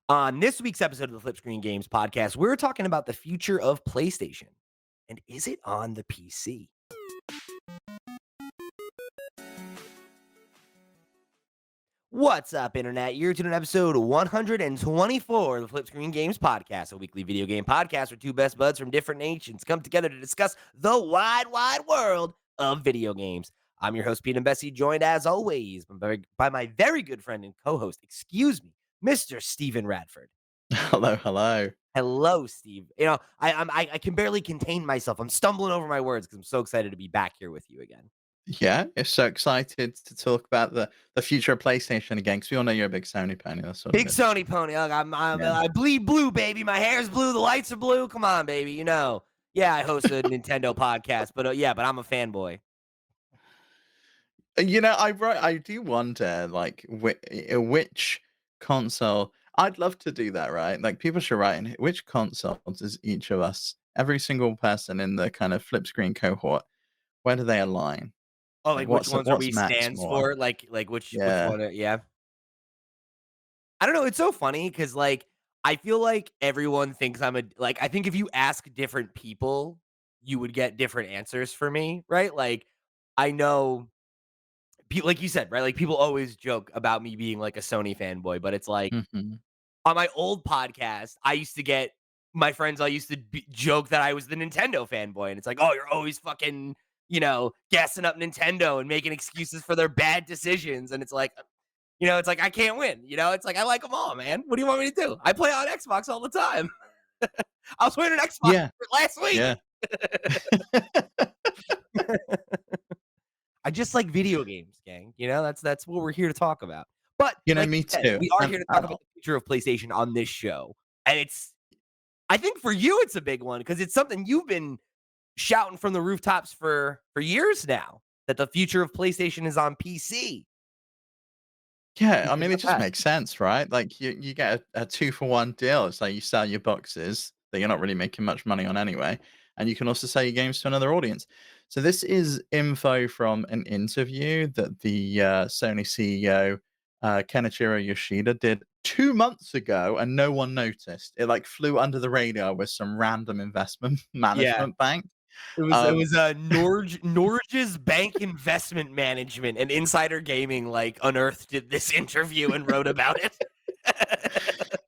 On this week's episode of the FlipScreen Games podcast, we're talking about the future of PlayStation. And is it on the PC? What's up, Internet? You're tuning in episode 124 of the FlipScreen Games podcast, a weekly video game podcast where two best buds from different nations come together to discuss the wide, wide world of video games. I'm your host, Pete and Bessie, joined as always by my very good friend and co-host, Mr. Steven Radford. Hello, hello. Hello, Steve. I can barely contain myself. I'm stumbling over my words because I'm so excited to be back here with you again. Yeah, you're so excited to talk about the future of PlayStation again, because we all know you're a big Sony pony. That's sort of Big Sony pony. Look, yeah. I bleed blue, baby. My hair's blue. The lights are blue. Come on, baby. You know. Yeah, I host a Nintendo podcast, but but I'm a fanboy. I do wonder, like, which console. I'd love to do that, right? Like, people should write in which console does each of us, every single person in the kind of flip screen cohort, where do they align? Oh, Like, like which ones are what's we Max stands more? for? Like which Yeah. one? Yeah. I don't know. It's so funny because I feel like everyone thinks I think if you ask different people, you would get different answers for me, right? Like I know like you said, right? Like people always joke about me being like a Sony fanboy, but it's like Hmm. on my old podcast, I used to get my friends. I used to joke that I was the Nintendo fanboy, and it's like, oh, you're always fucking, gassing up Nintendo and making excuses for their bad decisions, and it's like, it's like I can't win. It's like I like them all, man. What do you want me to do? I play on Xbox all the time. I was playing an Xbox Yeah, last week. yeah. I just like video games, gang. That's what we're here to talk about. But like Me you said, too. we are here to talk about the future of PlayStation on this show. And I think for you it's a big one because it's something you've been shouting from the rooftops for years now, that the future of PlayStation is on PC. Yeah, You I think mean, it about just that? makes sense, right? Like you get a two-for-one deal. It's like you sell your boxes that you're not really making much money on anyway, and you can also sell your games to another audience. So this is info from an interview that the Sony CEO Kenichiro Yoshida did 2 months ago, and no one noticed. It like flew under the radar with some random investment Yeah. management bank. It was Um, Norge's Bank Investment Management, and Insider Gaming unearthed this interview and wrote about it.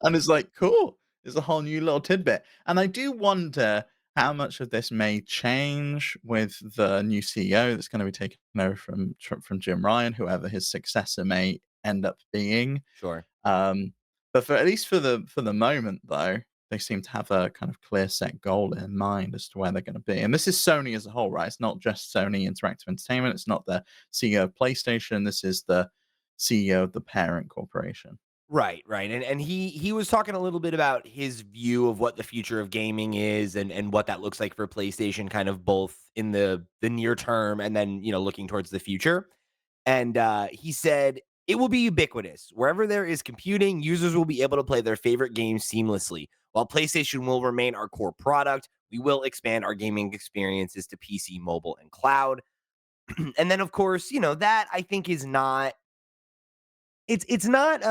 And it's like, cool. There's a whole new little tidbit. And I do wonder how much of this may change with the new CEO that's going to be taken over from Jim Ryan, whoever his successor may end up being. Sure. But for at least for the moment, though, they seem to have a kind of clear set goal in mind as to where they're going to be. And this is Sony as a whole, right? It's not just Sony Interactive Entertainment. It's not the CEO of PlayStation. This is the CEO of the parent corporation. Right, right. And he was talking a little bit about his view of what the future of gaming is and what that looks like for PlayStation, kind of both in the near term and then, looking towards the future. And he said it will be ubiquitous. Wherever there is computing, users will be able to play their favorite games seamlessly. While PlayStation will remain our core product, we will expand our gaming experiences to PC, mobile, and cloud. And then of course, that I think is not it's not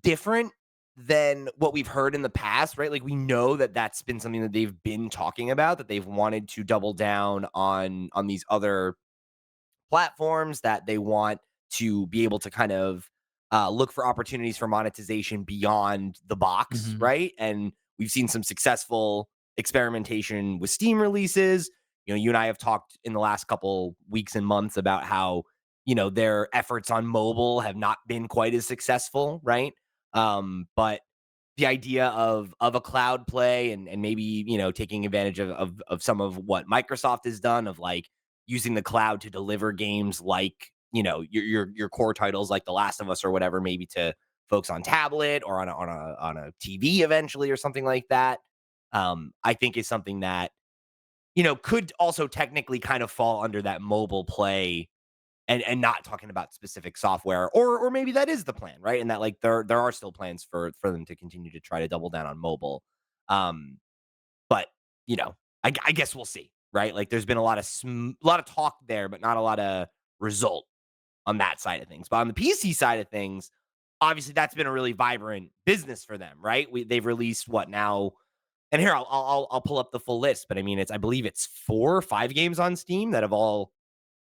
different than what we've heard in the past, right? Like we know that that's been something that they've been talking about, that they've wanted to double down on these other platforms, that they want to be able to kind of look for opportunities for monetization beyond the box, Hmm. right? And we've seen some successful experimentation with Steam releases. You and I have talked in the last couple weeks and months about how, their efforts on mobile have not been quite as successful, right? But the idea of a cloud play and maybe, taking advantage of some of what Microsoft has done, of like using the cloud to deliver games like, your core titles like The Last of Us or whatever, maybe to folks on tablet or on a TV eventually or something like that. I think is something that, could also technically kind of fall under that mobile play, and not talking about specific software, or maybe that is the plan, right? And that like there are still plans for them to continue to try to double down on mobile. Um, but I guess we'll see, right? Like there's been a lot of talk there, but not a lot of result on that side of things. But on the PC side of things, obviously that's been a really vibrant business for them, right? They've released what now? And here I'll pull up the full list, but I mean I believe it's 4 or 5 games on Steam that have all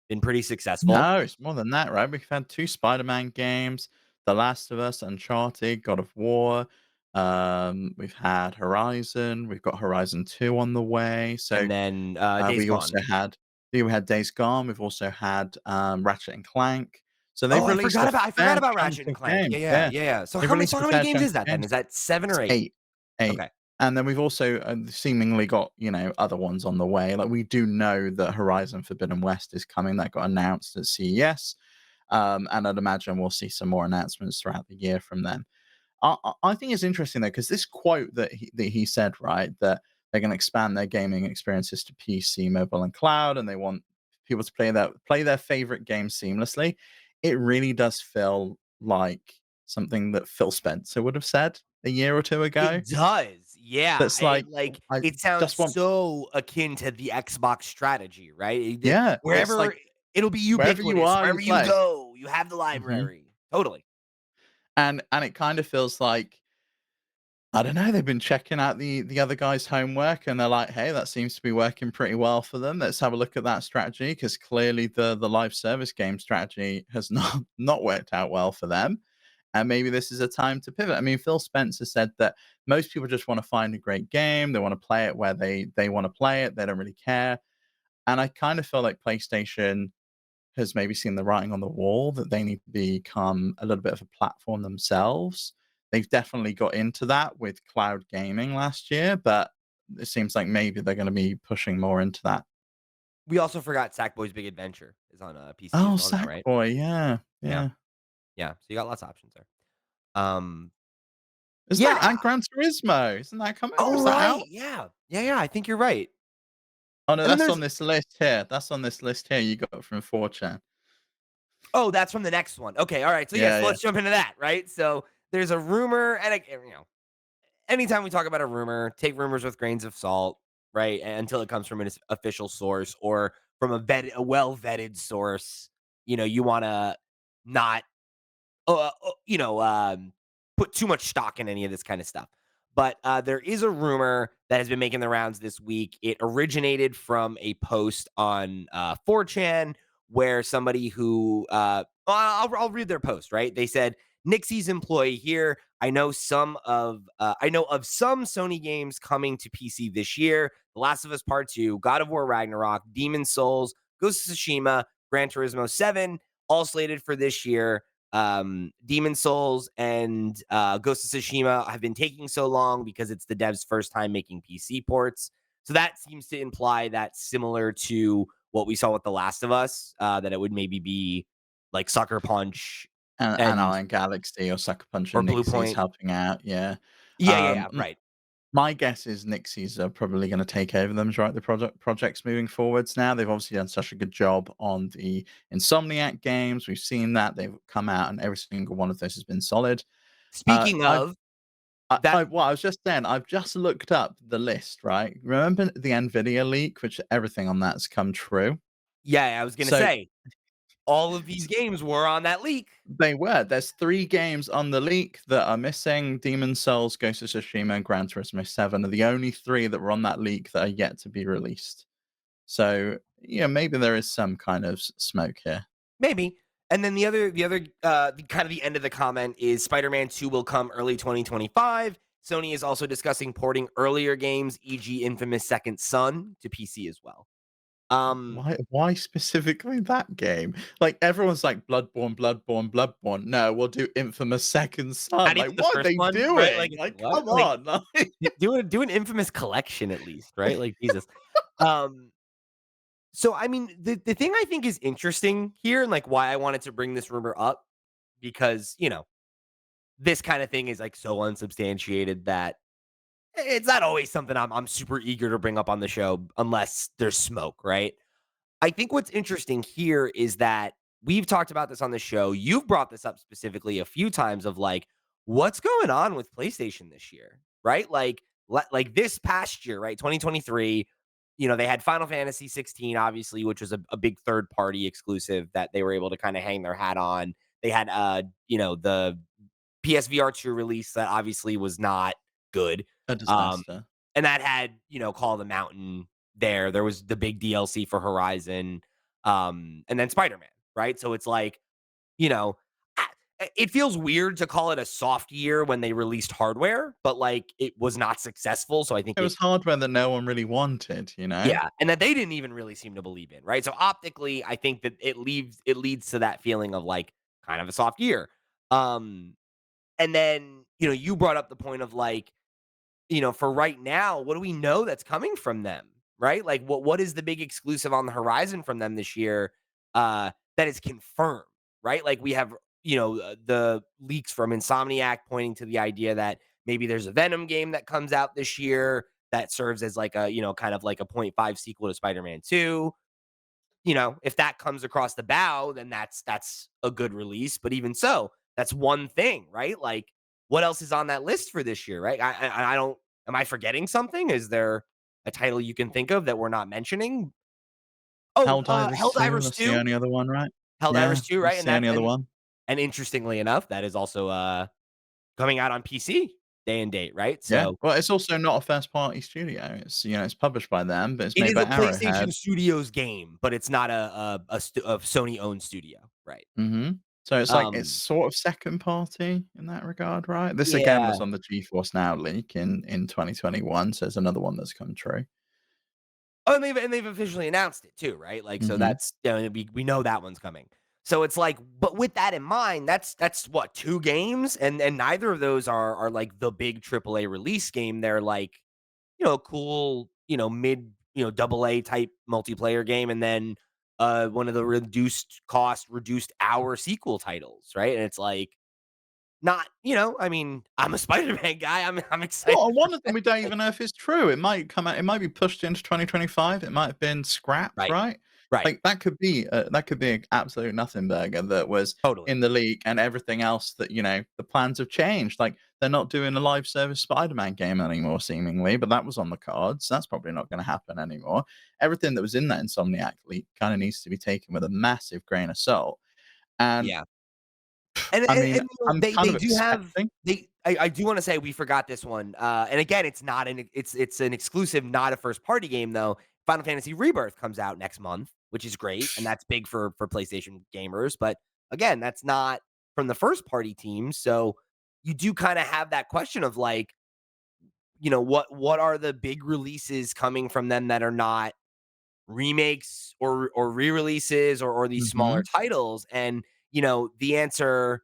been pretty successful. No, it's more than that, right? We've had 2 Spider-Man games, The Last of Us, Uncharted, God of War. We've had Horizon. We've got Horizon 2 on the way. And then Days We Gone. also had we had Days Gone. We've also had Ratchet and Clank. So they've Oh, released a I forgot fair about chunk Ratchet and of Clank. games. Yeah, yeah, Yeah, yeah, yeah. So they've so released a how many fair games chunk is of that then? games. Is that 7 It's or 8? 8, 8. Okay. And then we've also, seemingly got, other ones on the way. Like, we do know that Horizon Forbidden West is coming. That got announced at CES. And I'd imagine we'll see some more announcements throughout the year from them. I think it's interesting though, because this quote that he said, right, that they're going to expand their gaming experiences to PC, mobile, and cloud, and they want people to play their favorite game seamlessly. It really does feel like something that Phil Spencer would have said a year or two ago. It does. Yeah. That's like, I It sounds just want, so akin to the Xbox strategy, right? yeah, it's like Wherever it'll be wherever you ubiquitous. are, you Wherever you play. go, you have the Hmm. library. Totally. And it kind of feels like, I don't know, they've been checking out the other guy's homework, and they're like, "Hey, that seems to be working pretty well for them. Let's have a look at that strategy." Because clearly the live service game strategy has not worked out well for them, and maybe this is a time to pivot. I mean, Phil Spencer said that most people just wanna find a great game, they wanna play it where they wanna play it, they don't really care, and I kind of feel like PlayStation has maybe seen the writing on the wall that they need to become a little bit of a platform themselves. They've definitely got into that with cloud gaming last year, but it seems like maybe they're going to be pushing more into that. We also forgot Sackboy's Big Adventure is on PC as Oh, well now, right? Sackboy, yeah, Yeah. yeah. Yeah. So you got lots of options there. Um, Isn't that, yeah. and Gran Turismo? Isn't that coming? Or Oh, is that right. out? Yeah. Yeah. Yeah. I think you're right. Oh no, And then that's there's on this list here. That's on this list here. You got from 4chan. Oh, that's from the next one. Okay, all right. So Yeah, yes, yeah. let's jump into that, right? So there's a rumor, and anytime we talk about a rumor, take rumors with grains of salt, right? Until it comes from an official source or from a well vetted source. You want to not uh, uh, you know, um, put too much stock in any of this kind of stuff. But there is a rumor that has been making the rounds this week. It originated from a post on 4chan where somebody who I'll read their post. Right? They said Nixie's employee here. I know of some Sony games coming to PC this year. The Last of Us Part 2, God of War Ragnarok, Demon Souls, Ghost of Tsushima, Gran Turismo 7, all slated for this year. Demon Souls and Ghost of Tsushima have been taking so long because it's the dev's first time making PC ports. So that seems to imply that similar to what we saw with The Last of Us, that it would maybe be like Sucker Punch And and Iron Galaxy or Sucker Punch or and Blue Nixie's Point. helping out. Yeah. Yeah, yeah, yeah, right. My guess is Nixies are probably gonna take over them as right the projects moving forwards now. They've obviously done such a good job on the Insomniac games. We've seen that. They've come out and every single one of those has been solid. Uh, Speaking I've of that, I was just saying, I've just looked up the list, right? Remember the NVIDIA leak, which everything on that's come true? yeah, I was gonna So say all of these games were on that leak. they were. There's 3 games on the leak that are missing. Demon's Souls, Ghost of Tsushima, and Gran Turismo 7 are the only 3 that were on that leak that are yet to be released. So, yeah, maybe there is some kind of smoke here. Maybe. And then the kind of the end of the comment is Spider-Man 2 will come early 2025. Sony is also discussing porting earlier games, e.g. Infamous Second Son, to PC as well. Um, Why specifically that game? Like, everyone's like, "Bloodborne, Bloodborne, Bloodborne." No, we'll do Infamous Second Son. Not Like, even the what are first they one, right? Like, doing? it's like, Like, what? come Like, on. Like, do an Infamous collection at least, right? Like, Jesus. Um, so I mean, the thing I think is interesting here and like why I wanted to bring this rumor up because, this kind of thing is like so unsubstantiated that it's not always something I'm super eager to bring up on the show unless there's smoke, right? I think what's interesting here is that we've talked about this on the show. You've brought this up specifically a few times of like, what's going on with PlayStation this year, right? Like this past year, right? 2023, they had Final Fantasy 16, obviously, which was a big third party exclusive that they were able to kind of hang their hat on. They had, PSVR 2 release that obviously was not good. A Um, disaster. and that had, Call of the Mountain there. There was the big DLC for Horizon, and then Spider-Man, right? So it's like, you know, I it feels weird to call it a soft year when they released hardware, but, like, it was not successful, so I think It it was hardware that no one really wanted, you know? yeah, and that they didn't even really seem to believe in, right? So optically, I think that it leads to that feeling of, like, kind of a soft year. Um, and then, you brought up the point of, like, for right now, what do we know that's coming from them, right? Like, what is the big exclusive on the horizon from them this year, that is confirmed, right? Like, we have, the leaks from Insomniac pointing to the idea that maybe there's a Venom game that comes out this year that serves as like a, kind of like a point 0.5 sequel to Spider-Man 2. If that comes across the bow, then that's a good release. But even so, that's one thing, right? Like, what else is on that list for this year, right? I don't. Am I forgetting something? Is there a title you can think of that we're not mentioning? Oh, Helldivers 2, Helldivers that's the 2, only other one, right? Yeah, Helldivers 2, right? that's And the that only other and one. and interestingly enough, that is also coming out on PC day and date, right? Yeah. So Well, it's also not a first party studio. It's, it's published by them, but it's it made is by a Arrowhead. PlayStation Studios game, but it's not a Sony owned studio, right? Mhm. So it's like it's Um, sort of second party in that regard, right? This again yeah. was on the GeForce Now leak in 2021, so it's another one that's come true. Oh, and they've officially announced it too, right? Like, so Mhm. that's we know that one's coming. So it's like, but with that in mind, that's what, 2 games, and neither of those are like the big AAA release game. They're like, cool, mid, double A type multiplayer game, and then one of the reduced cost, reduced hour sequel titles, right? And it's like not, I mean, I'm a Spider-Man guy. I'm excited Well, for one of them we don't like even know if it's true. It might come out. It might be pushed into 2025. It might have been scrapped, right, right? right, Like that could be an absolute nothing burger that was totally, in the leak, and everything else that the plans have changed. Like they're not doing a live service Spider-Man game anymore, seemingly, but that was on the cards. That's probably not going to happen anymore. Everything that was in that Insomniac leak kind of needs to be taken with a massive grain of salt. And yeah. And I and mean, and, I'm they kind they of do have expecting. I do wanna say we forgot this one, and again, it's an exclusive, not a first party game, though. Final Fantasy Rebirth comes out next month, which is great, and that's big for PlayStation gamers, but again, that's not from the first party team, so you do kinda have that question of, like, what are the big releases coming from them that are not remakes or re-releases or these smaller Mhm. titles? And, the answer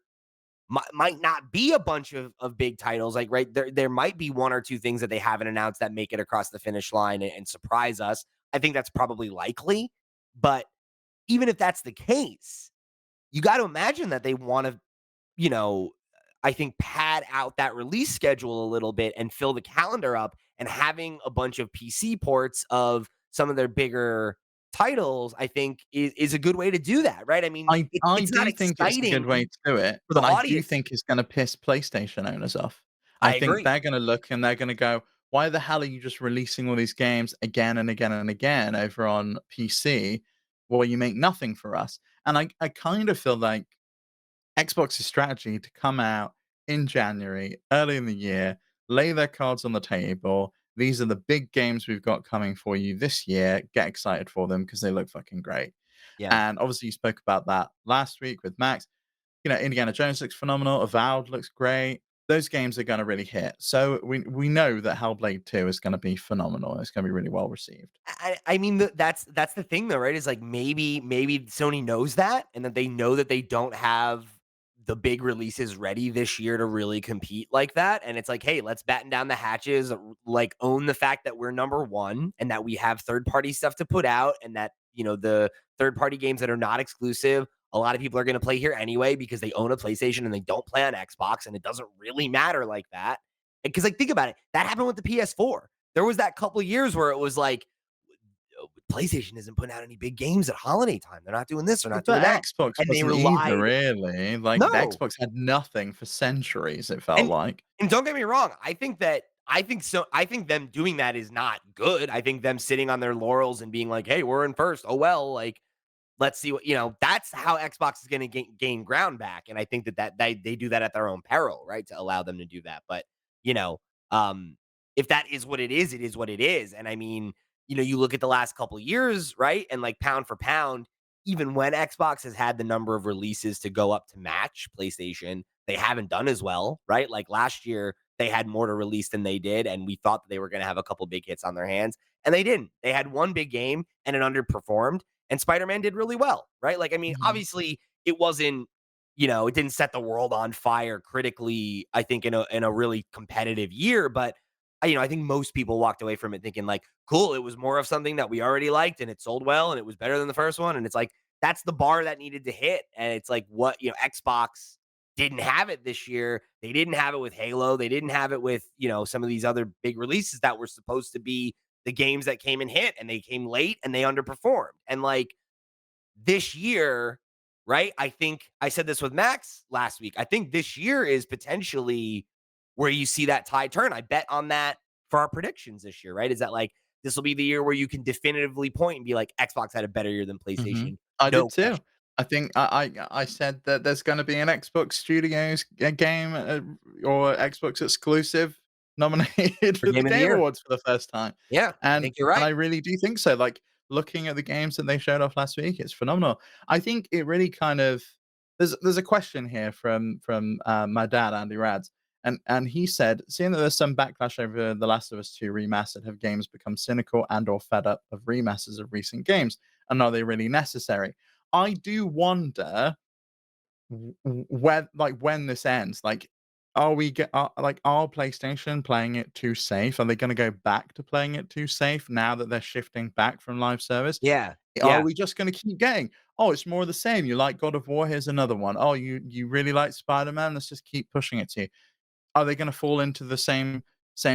might not be a bunch of big titles, like, right there might be one or two things that they haven't announced that make it across the finish line and surprise us. I think that's probably likely, but even if that's the case, you got to imagine that they want to, you know I think pad out that release schedule a little bit and fill the calendar up, and having a bunch of PC ports of some of their bigger titles, I think is a good way to do that, right? I mean, I it's not do think it's a good exciting way to do it, for the but I do audience. think it's gonna piss PlayStation owners off. I I think agree. they're gonna look and they're gonna go, "Why the hell are you just releasing all these games again and again and again over on PC, while you make nothing for us?" And I kind of feel like Xbox's strategy to come out in January, early in the year, lay their cards on the table. These are the big games we've got coming for you this year. Get excited for them because they look fucking great. Yeah. And obviously, you spoke about that last week with Max. Indiana Jones looks phenomenal. Avowed looks great. Those games are going to really hit. So we know that Hellblade 2 is going to be phenomenal. It's going to be really well received. I mean, that's the thing though, right? Is like, maybe Sony knows that, and that they know that they don't have the big releases ready this year to really compete like that. And it's like, hey, let's batten down the hatches, like own the fact that we're number one and that we have third party stuff to put out, and that the third party games that are not exclusive, a lot of people are going to play here anyway because they own a PlayStation and they don't play on Xbox, and it doesn't really matter like that. Because, like, think about it, that happened with the PS4. There was that couple years where it was like, PlayStation isn't putting out any big games at holiday time. They're not doing this. They're not But doing that. Xbox And they wasn't either, relied really. Like, the no. Xbox had nothing for centuries, it felt And like. don't get me wrong. I think them doing that is not good. I think them sitting on their laurels and being like, "Hey, we're in first. Oh well." Like, let's see what, that's how Xbox is going to gain ground back. And I think that they do that at their own peril, right? To allow them to do that. But, you know, um, if that is what it is what it is. And I mean, you look at the last couple of years, right? And like pound for pound, even when Xbox has had the number of releases to go up to match PlayStation, they haven't done as well, right? Like last year, they had more to release than they did, and we thought that they were going to have a couple big hits on their hands, and they didn't. They had one big game, and it underperformed, and Spider-Man did really well, right? Like, I mean, Mhm. obviously, it wasn't, it didn't set the world on fire critically, I think, in a really competitive year, but I think most people walked away from it thinking like, cool, it was more of something that we already liked and it sold well and it was better than the first one. And it's like, that's the bar that needed to hit. And it's like what, Xbox didn't have it this year. They didn't have it with Halo. They didn't have it with, some of these other big releases that were supposed to be the games that came and hit, and they came late and they underperformed. And like this year, right? I think I said this with Max last week. I think this year is potentially where you see that tide turn. I bet on that for our predictions this year, right? Is that like this will be the year where you can definitively point and be like, Xbox had a better year than Mhm. PlayStation. I did No too. question. I think I said that there's gonna be an Xbox Studios game, or Xbox exclusive nominated For for the game of the Game year. Awards for the first time, Yeah, I and think you're and I right. really do think so, like, looking at the games that they showed off last week, it's phenomenal. I think it really kind of there's a question here from my dad, Andy Rads, and he said, "Seeing that there's some backlash over The Last of Us 2 remastered, have gamers become cynical and or fed up of remasters of recent games? And are they really necessary?" I do wonder when this ends. Like, are PlayStation playing it too safe? Are they going to go back to playing it too safe now that they're shifting back from live service? Yeah. Are Yeah. we just going to keep getting? Oh, it's more of the same. You like God of War? Here's another one. Oh, you really like Spider Man? Let's just keep pushing it to you. Are they going to fall into the same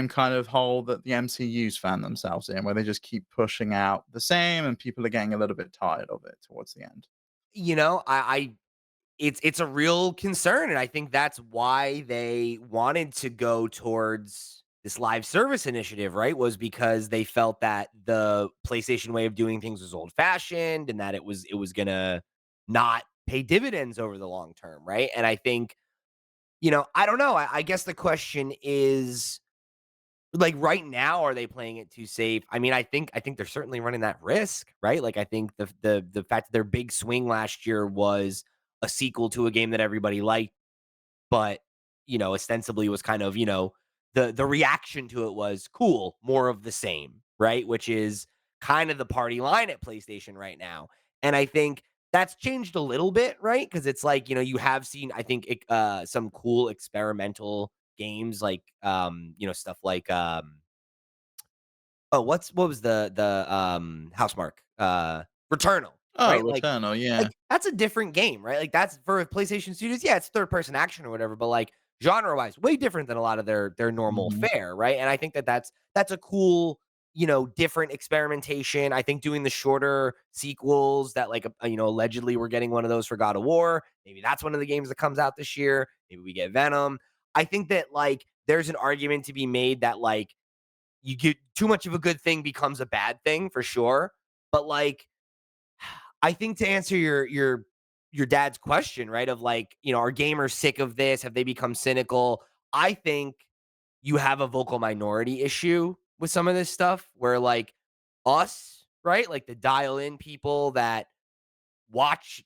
kind of hole that the MCU's found themselves in, where they just keep pushing out the same, and people are getting a little bit tired of it towards the end? I it's a real concern, and I think that's why they wanted to go towards this live service initiative, right? Was because they felt that the PlayStation way of doing things was old-fashioned and that it was gonna not pay dividends over the long term, right? And I think, I don't know. I guess the question is, like, right now, are they playing it too safe? I mean, I think they're certainly running that risk, right? Like, I think the fact that their big swing last year was a sequel to a game that everybody liked, but, ostensibly was kind of, the reaction to it was cool, more of the same, right? Which is kind of the party line at PlayStation right now. And I think that's changed a little bit, right? Because it's like, you have seen, I think, some cool experimental games like, stuff like, oh, what was the Housemark? Returnal, Oh, right? Like Returnal, yeah. like, that's a different game, right? Like, that's for PlayStation Studios, yeah, it's third person action or whatever, but, like, genre-wise, way different than a lot of their normal Mhm, fare, right? And I think that's a cool, different experimentation. I think doing the shorter sequels that, like, allegedly we're getting one of those for God of War. Maybe that's one of the games that comes out this year. Maybe we get Venom. I think that, like, there's an argument to be made that, like, you get too much of a good thing becomes a bad thing for sure. But like, I think to answer your dad's question, right? Of like, are gamers sick of this? Have they become cynical? I think you have a vocal minority issue with some of this stuff where like us, right? Like the dial in people that watch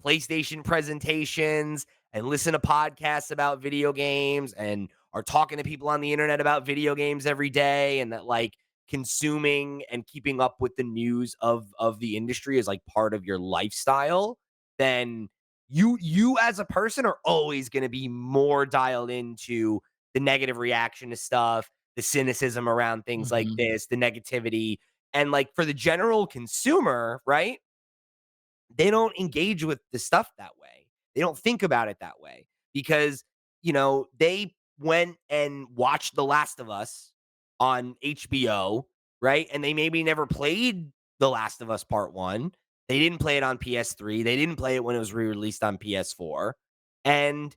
PlayStation presentations and listen to podcasts about video games and are talking to people on the internet about video games every day, and that like consuming and keeping up with the news of the industry is like part of your lifestyle, then you as a person are always going to be more dialed into the negative reaction to stuff, the cynicism around things like mhm, this, the negativity. And like for the general consumer, right? They don't engage with the stuff that way. They don't think about it that way because, they went and watched The Last of Us on HBO, right? And they maybe never played The Last of Us Part 1. They didn't play it on PS3. They didn't play it when it was re-released on PS4. And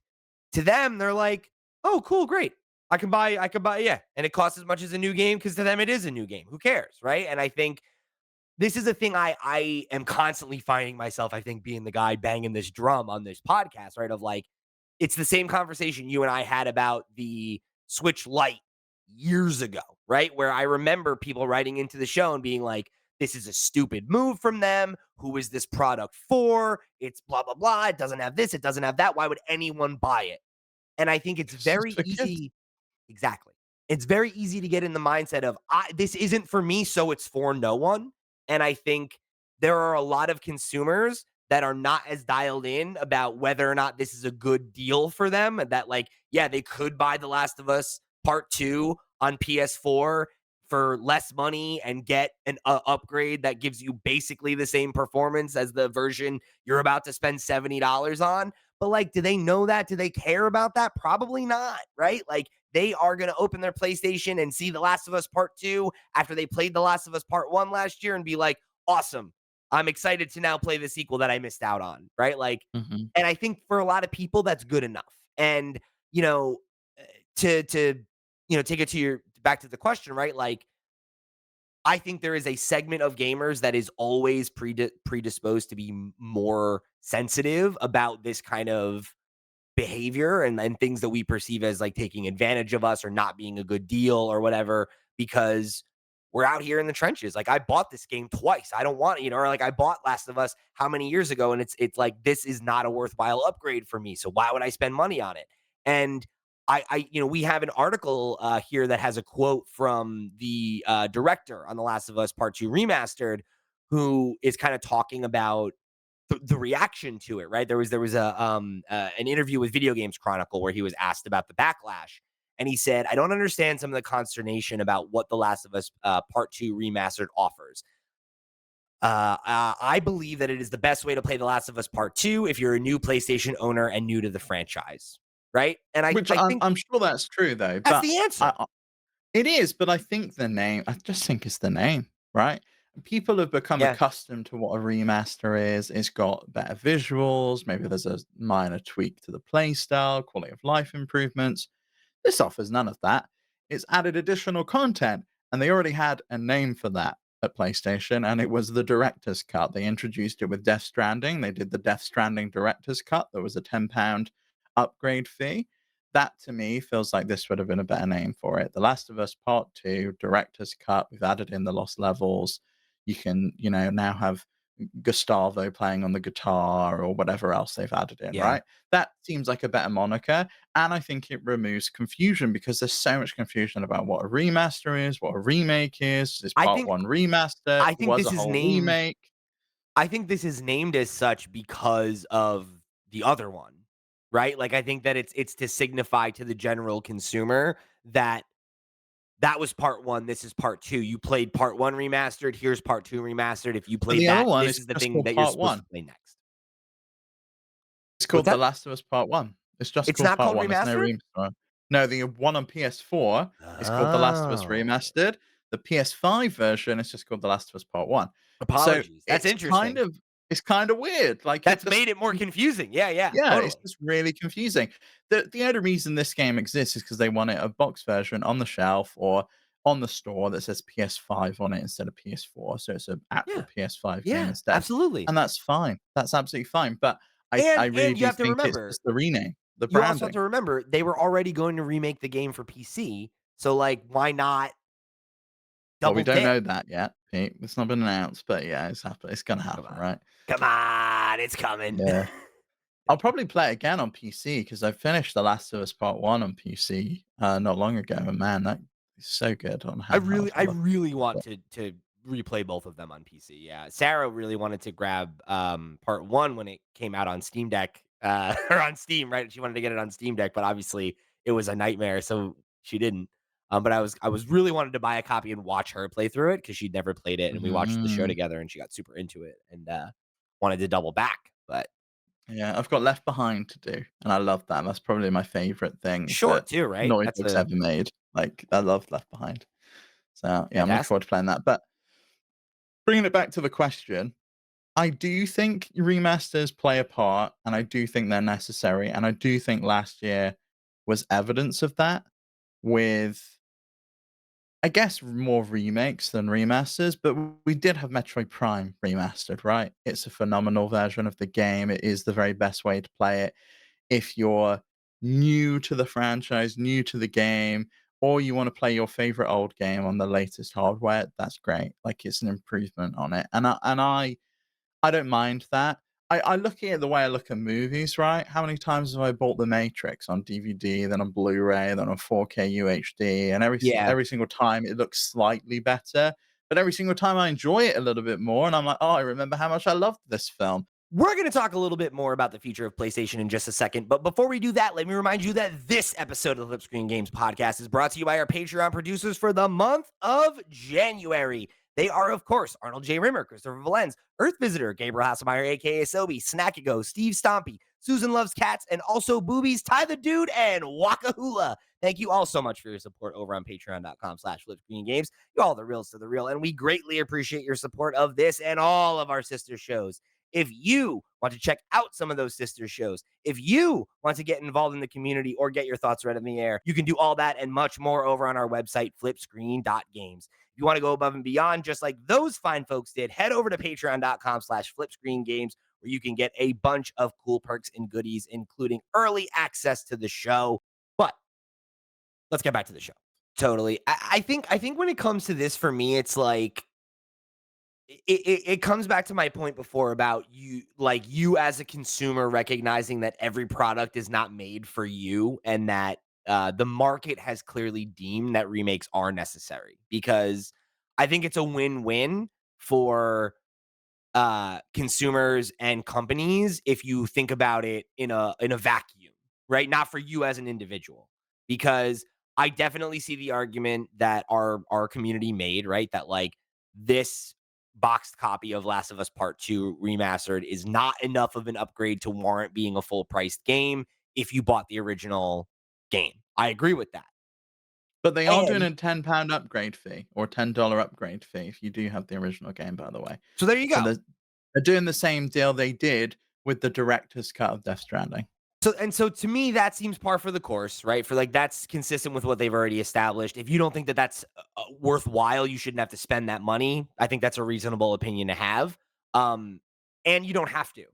to them, they're like, "Oh, cool, great. I could buy, yeah." And it costs as much as a new game because to them it is a new game. Who cares, right? And I think this is a thing I am constantly finding myself, I think, being the guy banging this drum on this podcast, right? Of like, it's the same conversation you and I had about the Switch Lite years ago, right? Where I remember people writing into the show and being like, this is a stupid move from them. Who is this product for? It's blah, blah, blah. It doesn't have this. It doesn't have that. Why would anyone buy it? And I think it's It's just very for kids. easy. Exactly. It's very easy to get in the mindset of this isn't for me, so it's for no one. And I think there are a lot of consumers that are not as dialed in about whether or not this is a good deal for them. And that, like, yeah, they could buy The Last of Us Part 2 on PS4 for less money and get an upgrade that gives you basically the same performance as the version you're about to spend $70 on. But like, do they know that? Do they care about that? Probably not, right? Like, they are going to open their PlayStation and see The Last of Us Part 2 after they played The Last of Us Part 1 last year and be like, awesome. I'm excited to now play the sequel that I missed out on, right? Like, Mhm. and I think for a lot of people, that's good enough. And, you know, to take it to your back to the question, right? Like, I think there is a segment of gamers that is always predisposed to be more sensitive about this kind of behavior and things that we perceive as like taking advantage of us or not being a good deal or whatever, because we're out here in the trenches. Like, I bought this game twice. I don't want, or like I bought Last of Us how many years ago, and it's like, this is not a worthwhile upgrade for me. So why would I spend money on it? And we have an article here that has a quote from the director on The Last of Us Part 2 Remastered, who is kind of talking about the reaction to it, right? There was an interview with Video Games Chronicle where he was asked about the backlash, and he said, "I don't understand some of the consternation about what The Last of Us Part 2 Remastered offers. I believe that it is the best way to play The Last of Us Part 2 if you're a new PlayStation owner and new to the franchise." Right? And I Which I I'm think I'm sure that's true though, that's but the answer. I it is, but I think the name I just think it's the name, right? People have become Yeah. accustomed to what a remaster is. It's got better visuals, maybe there's a minor tweak to the play style, quality of life improvements. This offers none of that. It's added additional content, and they already had a name for that at PlayStation, and it was the Director's Cut. They introduced it with Death Stranding. They did the Death Stranding Director's Cut. There was a £10 upgrade fee. That to me feels like this would have been a better name for it. The Last of Us Part 2, Director's Cut. We've added in the lost levels. You can, now have Gustavo playing on the guitar or whatever else they've added in, Yeah. right? That seems like a better moniker. And I think it removes confusion because there's so much confusion about what a remaster is, what a remake is I part think one remaster, I think was a this is whole named remake. I think this is named as such because of the other one, right? Like, I think that it's to signify to the general consumer that that was part 1, this is part 2. You played part 1 remastered, here's part 2 remastered. If you But played the other that, one this is is the just thing called that you're part supposed to one. play next. It's What's called The that? Last of Us Part One. It's just It's called not Part called One. There's no remastered? remaster. No, the one on PS4 is called The Last of Us Oh, Remastered. The PS5 version is just called The Last of Us Part One. So apologies. That's interesting. it's kind of weird. Like it That's just made it more confusing. Yeah, yeah, yeah, it's totally. just really confusing. The only reason this game exists is because they wanted a box version on the shelf or on the store that says PS5 on it instead of PS4, so it's an actual Yeah, PS5 game yeah, instead, absolutely. and that's fine. That's absolutely fine, but I really And you do have to think it's remember just the rename, the you also have branding. to remember they were already going to remake the game for PC, so, like, why not Well, we double don't dip? know that yet, Pete. It's not been announced, but yeah, it's gonna Come happen, on. right? Come on, it's coming. Yeah. I'll probably play it again on PC because I finished The Last of Us Part 1 on PC, not long ago, and man, that is so good on handheld. I I love really it. want to replay both of them on PC, yeah. Sarah really wanted to grab, part 1 when it came out on Steam Deck, or on Steam, right? She wanted to get it on Steam Deck, but obviously it was a nightmare, so she didn't. But I was really wanted to buy a copy and watch her play through it because 'cause she'd never played it, and we watched the show Mhm. together, and she got super into it and, wanted to double back, but Yeah, I've got Left Behind to do, and I love that. That's probably my favorite thing short that too, right? Naughty That's Dog's a ever made. Like, I love Left Behind. So, yeah, I'm looking forward fantastic. to playing that, but bringing it back to the question, I do think remasters play a part, and I do think they're necessary, and I do think last year was evidence of that with I guess more remakes than remasters, but we did have Metroid Prime remastered, right? It's a phenomenal version of the game. It is the very best way to play it. If you're new to the franchise, new to the game, or you want to play your favorite old game on the latest hardware, that's great. Like it's an improvement on it. I don't mind that. I look at it the way I look at movies, right? How many times have I bought The Matrix on DVD, then on Blu-ray, then on 4K UHD, and Yeah. every single time it looks slightly better, but every single time I enjoy it a little bit more, and I'm like, "Oh, I remember how much I loved this film." We're going to talk a little bit more about the future of PlayStation in just a second. But before we do that, let me remind you that this episode of the FlipScreen Games podcast is brought to you by our Patreon producers for the month of January. They are, of course, Arnold J. Rimmer, Christopher Valenz, Earth Visitor, Gabriel Hasselmeyer, aka Sobe, Snackago, Steve Stompy, Susan Loves Cats, and also Boobies, Ty the Dude, and Waka Hula. Thank you all so much for your support over on patreon.com/FlipScreenGames. You all the reals to the real, and we greatly appreciate your support of this and all of our sister shows. If you want to check out some of those sister shows, if you want to get involved in the community or get your thoughts right in the air, you can do all that and much more over on our website, flipscreen.games. If you want to go above and beyond, just like those fine folks did, head over to patreon.com/flipscreengames, where you can get a bunch of cool perks and goodies, including early access to the show. But let's get back to the show. Totally. I think when it comes to this, for me, it's like it comes back to my point before about you, like, you as a consumer recognizing that every product is not made for you, and that the market has clearly deemed that remakes are necessary, because I think it's a win-win for consumers and companies if you think about it in a vacuum, right? Not for you as an individual, because I definitely see the argument that our community made, right? That like this boxed copy of Last of Us Part 2 remastered is not enough of an upgrade to warrant being a full priced game if you bought the original game. I agree with that. But they are doing And a £10 upgrade fee or $10 upgrade fee if you do have the original game, by the way. so there you So go. they're doing the same deal they did with the director's cut of Death Stranding. So to me, that seems par for the course, right? For like that's consistent with what they've already established. If you don't think that that's worthwhile, you shouldn't have to spend that money. I think that's a reasonable opinion to have. Um, and you don't have to,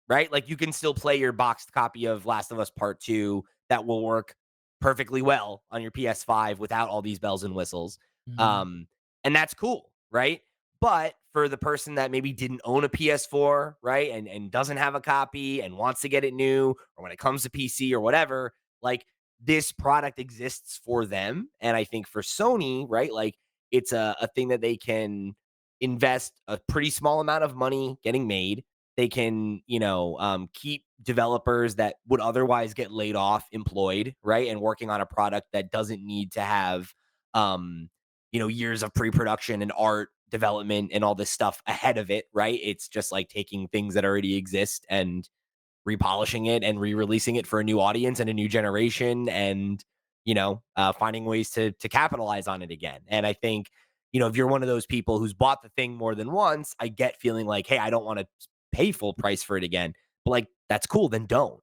right? Like you can still play your boxed copy of Last of Us Part 2 that will work perfectly well on your PS5 without all these bells and whistles. Mhm. Um, and that's cool, right? But for the person that maybe didn't own a PS4, right, and doesn't have a copy and wants to get it new, or when it comes to PC or whatever, like this product exists for them. And I think for Sony, right, like it's a thing that they can invest a pretty small amount of money getting made. They can, keep developers that would otherwise get laid off employed, right, and working on a product that doesn't need to have, years of pre-production and art development and all this stuff ahead of it, right? It's just like taking things that already exist and repolishing it and re-releasing it for a new audience and a new generation, and finding ways to capitalize on it again. And I think, if you're one of those people who's bought the thing more than once, I get feeling like, hey, I don't want to pay full price for it again. But like that's cool, then don't.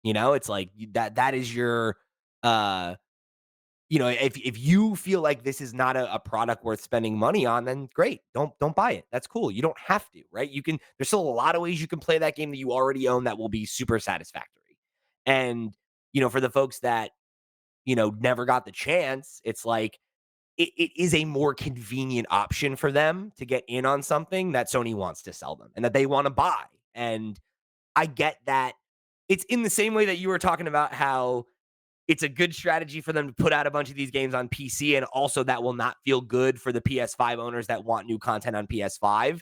It's like that is your uh if you feel like this is not a product worth spending money on, then great. Don't buy it. That's cool. You don't have to, right? There's still a lot of ways you can play that game that you already own that will be super satisfactory. And for the folks that, never got the chance, it's like it is a more convenient option for them to get in on something that Sony wants to sell them and that they want to buy. And I get that. It's in the same way that you were talking about how it's a good strategy for them to put out a bunch of these games on PC, and also that will not feel good for the PS5 owners that want new content on PS5.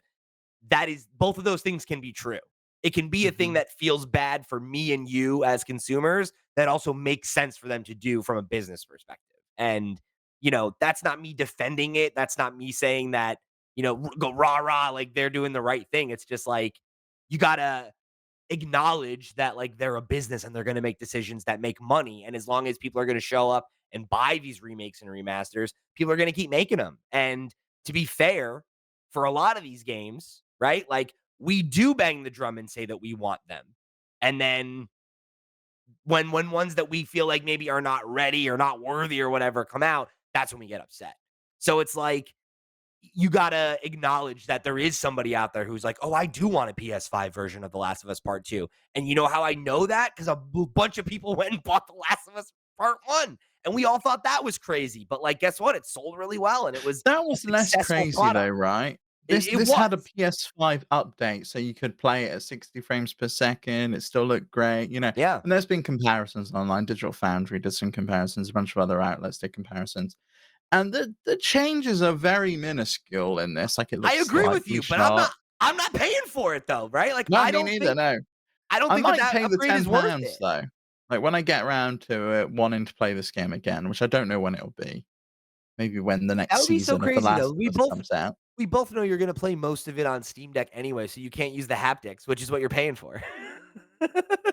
That is, both of those things can be true. It can be a thing Mhm. that feels bad for me and you as consumers that also makes sense for them to do from a business perspective. And, that's not me defending it. That's not me saying that, go rah rah, like they're doing the right thing. It's just like, you got to acknowledge that like they're a business and they're going to make decisions that make money. And as long as people are going to show up and buy these remakes and remasters, people are going to keep making them. And to be fair, for a lot of these games, right? Like we do bang the drum and say that we want them. And then when ones that we feel like maybe are not ready or not worthy or whatever come out, that's when we get upset. So it's like you gotta acknowledge that there is somebody out there who's like, "Oh, I do want a PS5 version of The Last of Us Part 2." And you know how I know that? Because a bunch of people went and bought The Last of Us Part 1, and we all thought that was crazy. But, like, guess what? It sold really well, and it was That a was less successful crazy product. though, right? It This it this was. had a PS5 update, so you could play it at 60 frames per second. It still looked great, Yeah. and there's been comparisons online. Digital Foundry did some comparisons, a bunch of other outlets did comparisons. And the changes are very minuscule in this, like, it I looks agree with slightly you, but I'm not sharp. I'm not paying for it though, right? Like, No, me neither, no. I don't I think that might that pay the upgrade is worth £10 it. though. Like, when I get around to it wanting to play this game again, which I don't know when it'll be. Maybe when the That next would be so season of The crazy though. Last of Us comes out. We both know you're gonna play most of it on Steam Deck anyway, so you can't use the haptics, which is what you're paying for.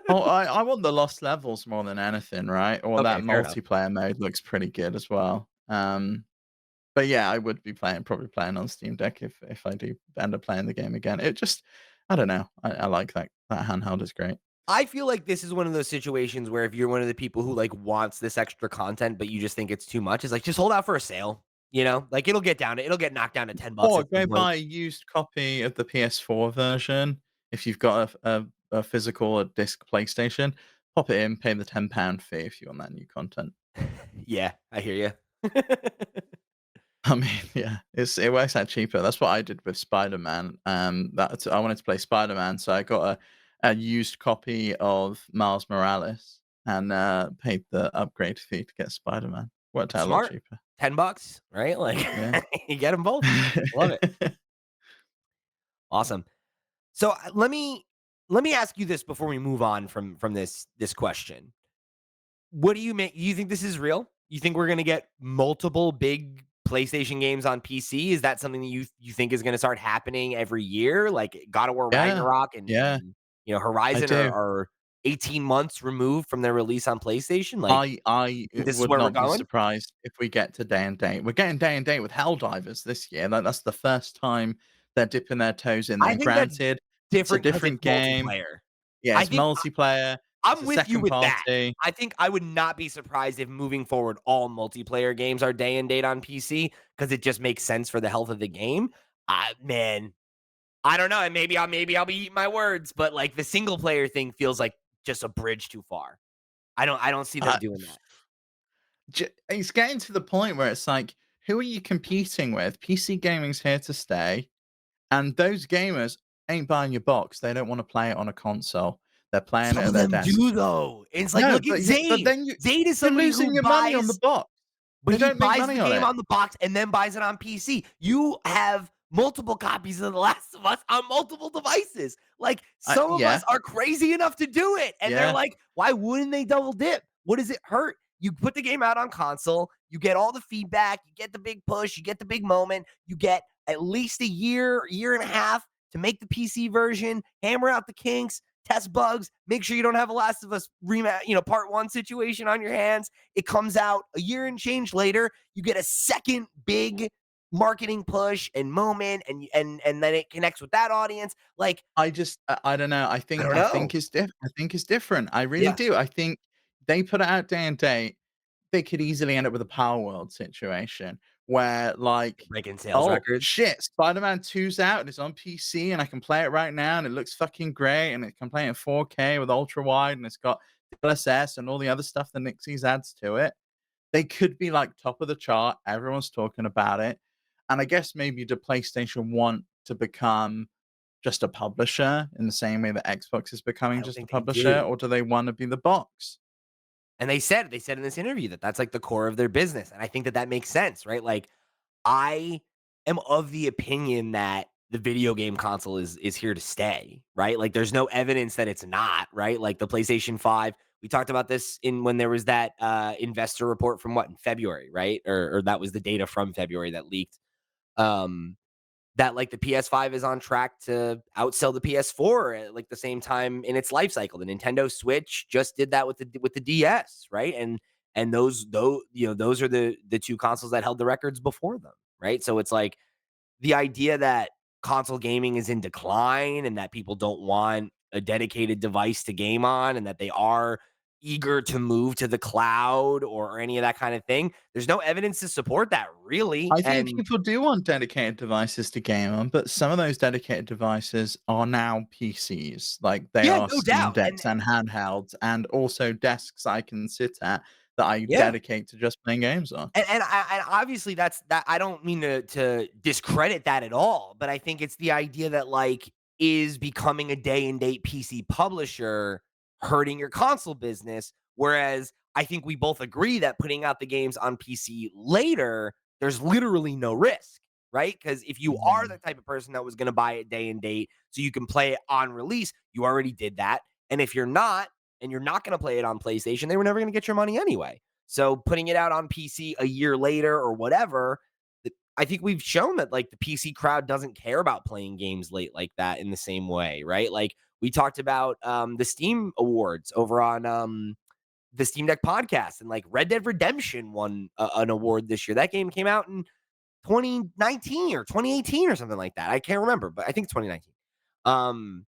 Oh, I want the lost levels more than anything, right? Or that Okay, fair enough. multiplayer mode looks pretty good as well. But yeah, I would be probably playing on Steam Deck if I do end up playing the game again. It just I don't know. I like that handheld is great. I feel like this is one of those situations where if you're one of the people who, like, wants this extra content, but you just think it's too much, it's like, just hold out for a sale, you know? Like, it'll get knocked down to $10 Or at some go point. buy a used copy of the PS4 version if you've got a physical or disc PlayStation. Pop it in, pay the £10 fee if you want that new content. Yeah, I hear you. I mean, yeah, it works out cheaper. That's what I did with Spider-Man. That's I wanted to play Spider-Man, so I got a used copy of Miles Morales and paid the upgrade fee to get Spider-Man. Worked out a lot Smart. cheaper. $10, right? Like, Yeah. you get them both. Love it. Awesome. So, let me ask you this before we move on from this question. What do you make? You think this is real? You think we're gonna get multiple big PlayStation games on PC? Is that something that you think is gonna start happening every year? Like God of War Yeah. Ragnarok Yeah, and I Horizon do. are 18 months removed from their release on PlayStation? Like, I think this is would where we're not be going? surprised if we get to day and date. We're getting day and date with Helldivers this year. That's the first time they're dipping their toes in I there. think that's Granted, it's a different because it's different game. multiplayer. Yeah, I it's think multiplayer. It's I'm a with you second with that. party. I think I would not be surprised if moving forward all multiplayer games are day and date on PC because it just makes sense for the health of the game. Man, I don't know, and maybe I'll be eating my words, but like the single player thing feels like just a bridge too far. I don't see them Uh, doing that. it's getting to the point where it's like, who are you competing with? PC gaming's here to stay, and those gamers ain't buying your box. They don't want to play it on a console. They're playing it Some at of their them desk. do though. It's like No, look at but Zayd. then Zayd is you're somebody who losing your money on the buys. box. But They he don't make buys the money on game it. on the box and then buys it on PC. You have multiple copies of The Last of Us on multiple devices. Like, some of us Yeah, are crazy enough to do it, and they're yeah. like, "Why wouldn't they double dip? What does it hurt?" You put the game out on console, you get all the feedback, you get the big push, you get the big moment, you get at least a year and a half to make the PC version, hammer out the kinks, test bugs, make sure you don't have a Last of Us part 1 situation on your hands. It comes out a year and change later. You get a second big marketing push and moment, and then it connects with that audience. Like, I don't know. I don't I know. think I think it's different. I really Yeah. do. I think they put it out day and date. They could easily end up with a Power World situation where, like, Breaking sales oh records. shit, Spider-Man 2's out and it's on PC and I can play it right now and it looks fucking great and it can play in 4K with ultra wide and it's got DLSS and all the other stuff that Nixie's adds to it. They could be like top of the chart. Everyone's talking about it. And I guess maybe the PlayStation want to become just a publisher in the same way that Xbox is I becoming don't just a think they publisher, do. or do they want to be the box? And they said in this interview that that's like the core of their business. And I think that that makes sense, right? Like, I am of the opinion that the video game console is here to stay, right? Like, there's no evidence that it's not, right? Like the PlayStation 5, we talked about this in when there was that investor report from in February, right? Or that was the data from February that leaked. Um, that like the PS5 is on track to outsell the PS4 at like the same time in its life cycle. The Nintendo Switch just did that with the DS, right? And those are the two consoles that held the records before them, right? So it's like the idea that console gaming is in decline and that people don't want a dedicated device to game on and that they are eager to move to the cloud or any of that kind of thing. There's no evidence to support that really. I think And people do want dedicated devices to game on, but some of those dedicated devices are now PCs. Like they yeah, are no Steam doubt. And Decks and handhelds, and also desks I can sit at that I yeah. dedicate to just playing games on. And obviously that I don't mean to discredit that at all, but I think it's the idea that like is becoming a day and date PC publisher hurting your console business, whereas I think we both agree that putting out the games on PC later, there's literally no risk, right? Because if you are Mhm. the type of person that was going to buy it day and date so you can play it on release, you already did that. And if you're not, and you're not going to play it on PlayStation, they were never going to get your money anyway. So putting it out on PC a year later or whatever, I think we've shown that like the PC crowd doesn't care about playing games late like that in the same way, right? Like we talked about the Steam Awards over on the Steam Deck podcast, and like Red Dead Redemption won an award this year. That game came out in 2019 or 2018 or something like that. I can't remember, but I think it's 2019. Um,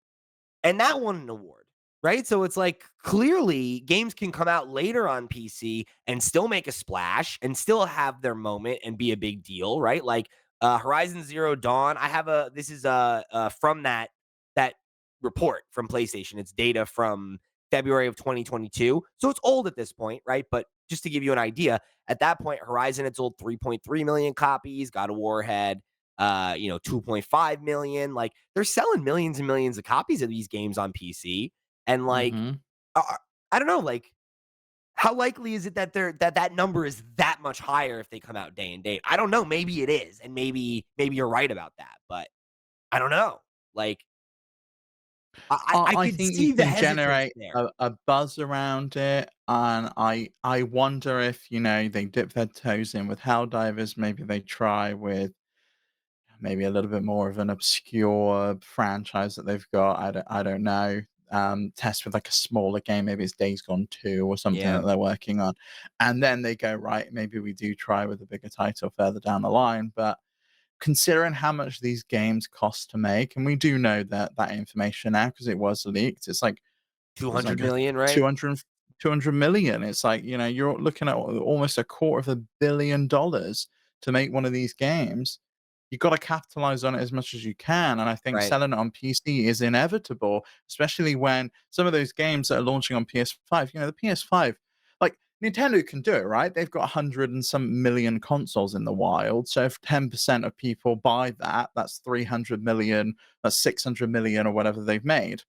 and that won an award, right? So it's like clearly games can come out later on PC and still make a splash and still have their moment and be a big deal, right? Like Horizon Zero Dawn. I have a this is from that report from PlayStation. It's data from February of 2022, so it's old at this point, right? But just to give you an idea, at that point, Horizon had sold 3.3 million copies. God of War had 2.5 million. Like they're selling millions and millions of copies of these games on PC. And like, Mhm. uh, I don't know, like how likely is it that that number is that much higher if they come out day and date? I don't know. Maybe it is, and maybe you're right about that, but I don't know. Like I I could think you see the can hesitance generate there. a buzz around it, and I wonder if, they dip their toes in with Helldivers, maybe they try with maybe a little bit more of an obscure franchise that they've got. I don't know. Test with like a smaller game, maybe it's Days Gone 2 or something Yeah, that they're working on. And then they go, right, maybe we do try with a bigger title further down the line. But considering how much these games cost to make, and we do know that information now because it was leaked, it's like two it was hundred like a million, right? 200 million. It's like, you're looking at almost a quarter of $1 billion to make one of these games. You got to capitalize on it as much as you can. And I think Right. selling it on PC is inevitable, especially when some of those games that are launching on PS5, the PS5, like Nintendo can do it, right? They've got 100 and some million consoles in the wild. So if 10% of people buy that, that's 300 million, that's 600 million or whatever they've made,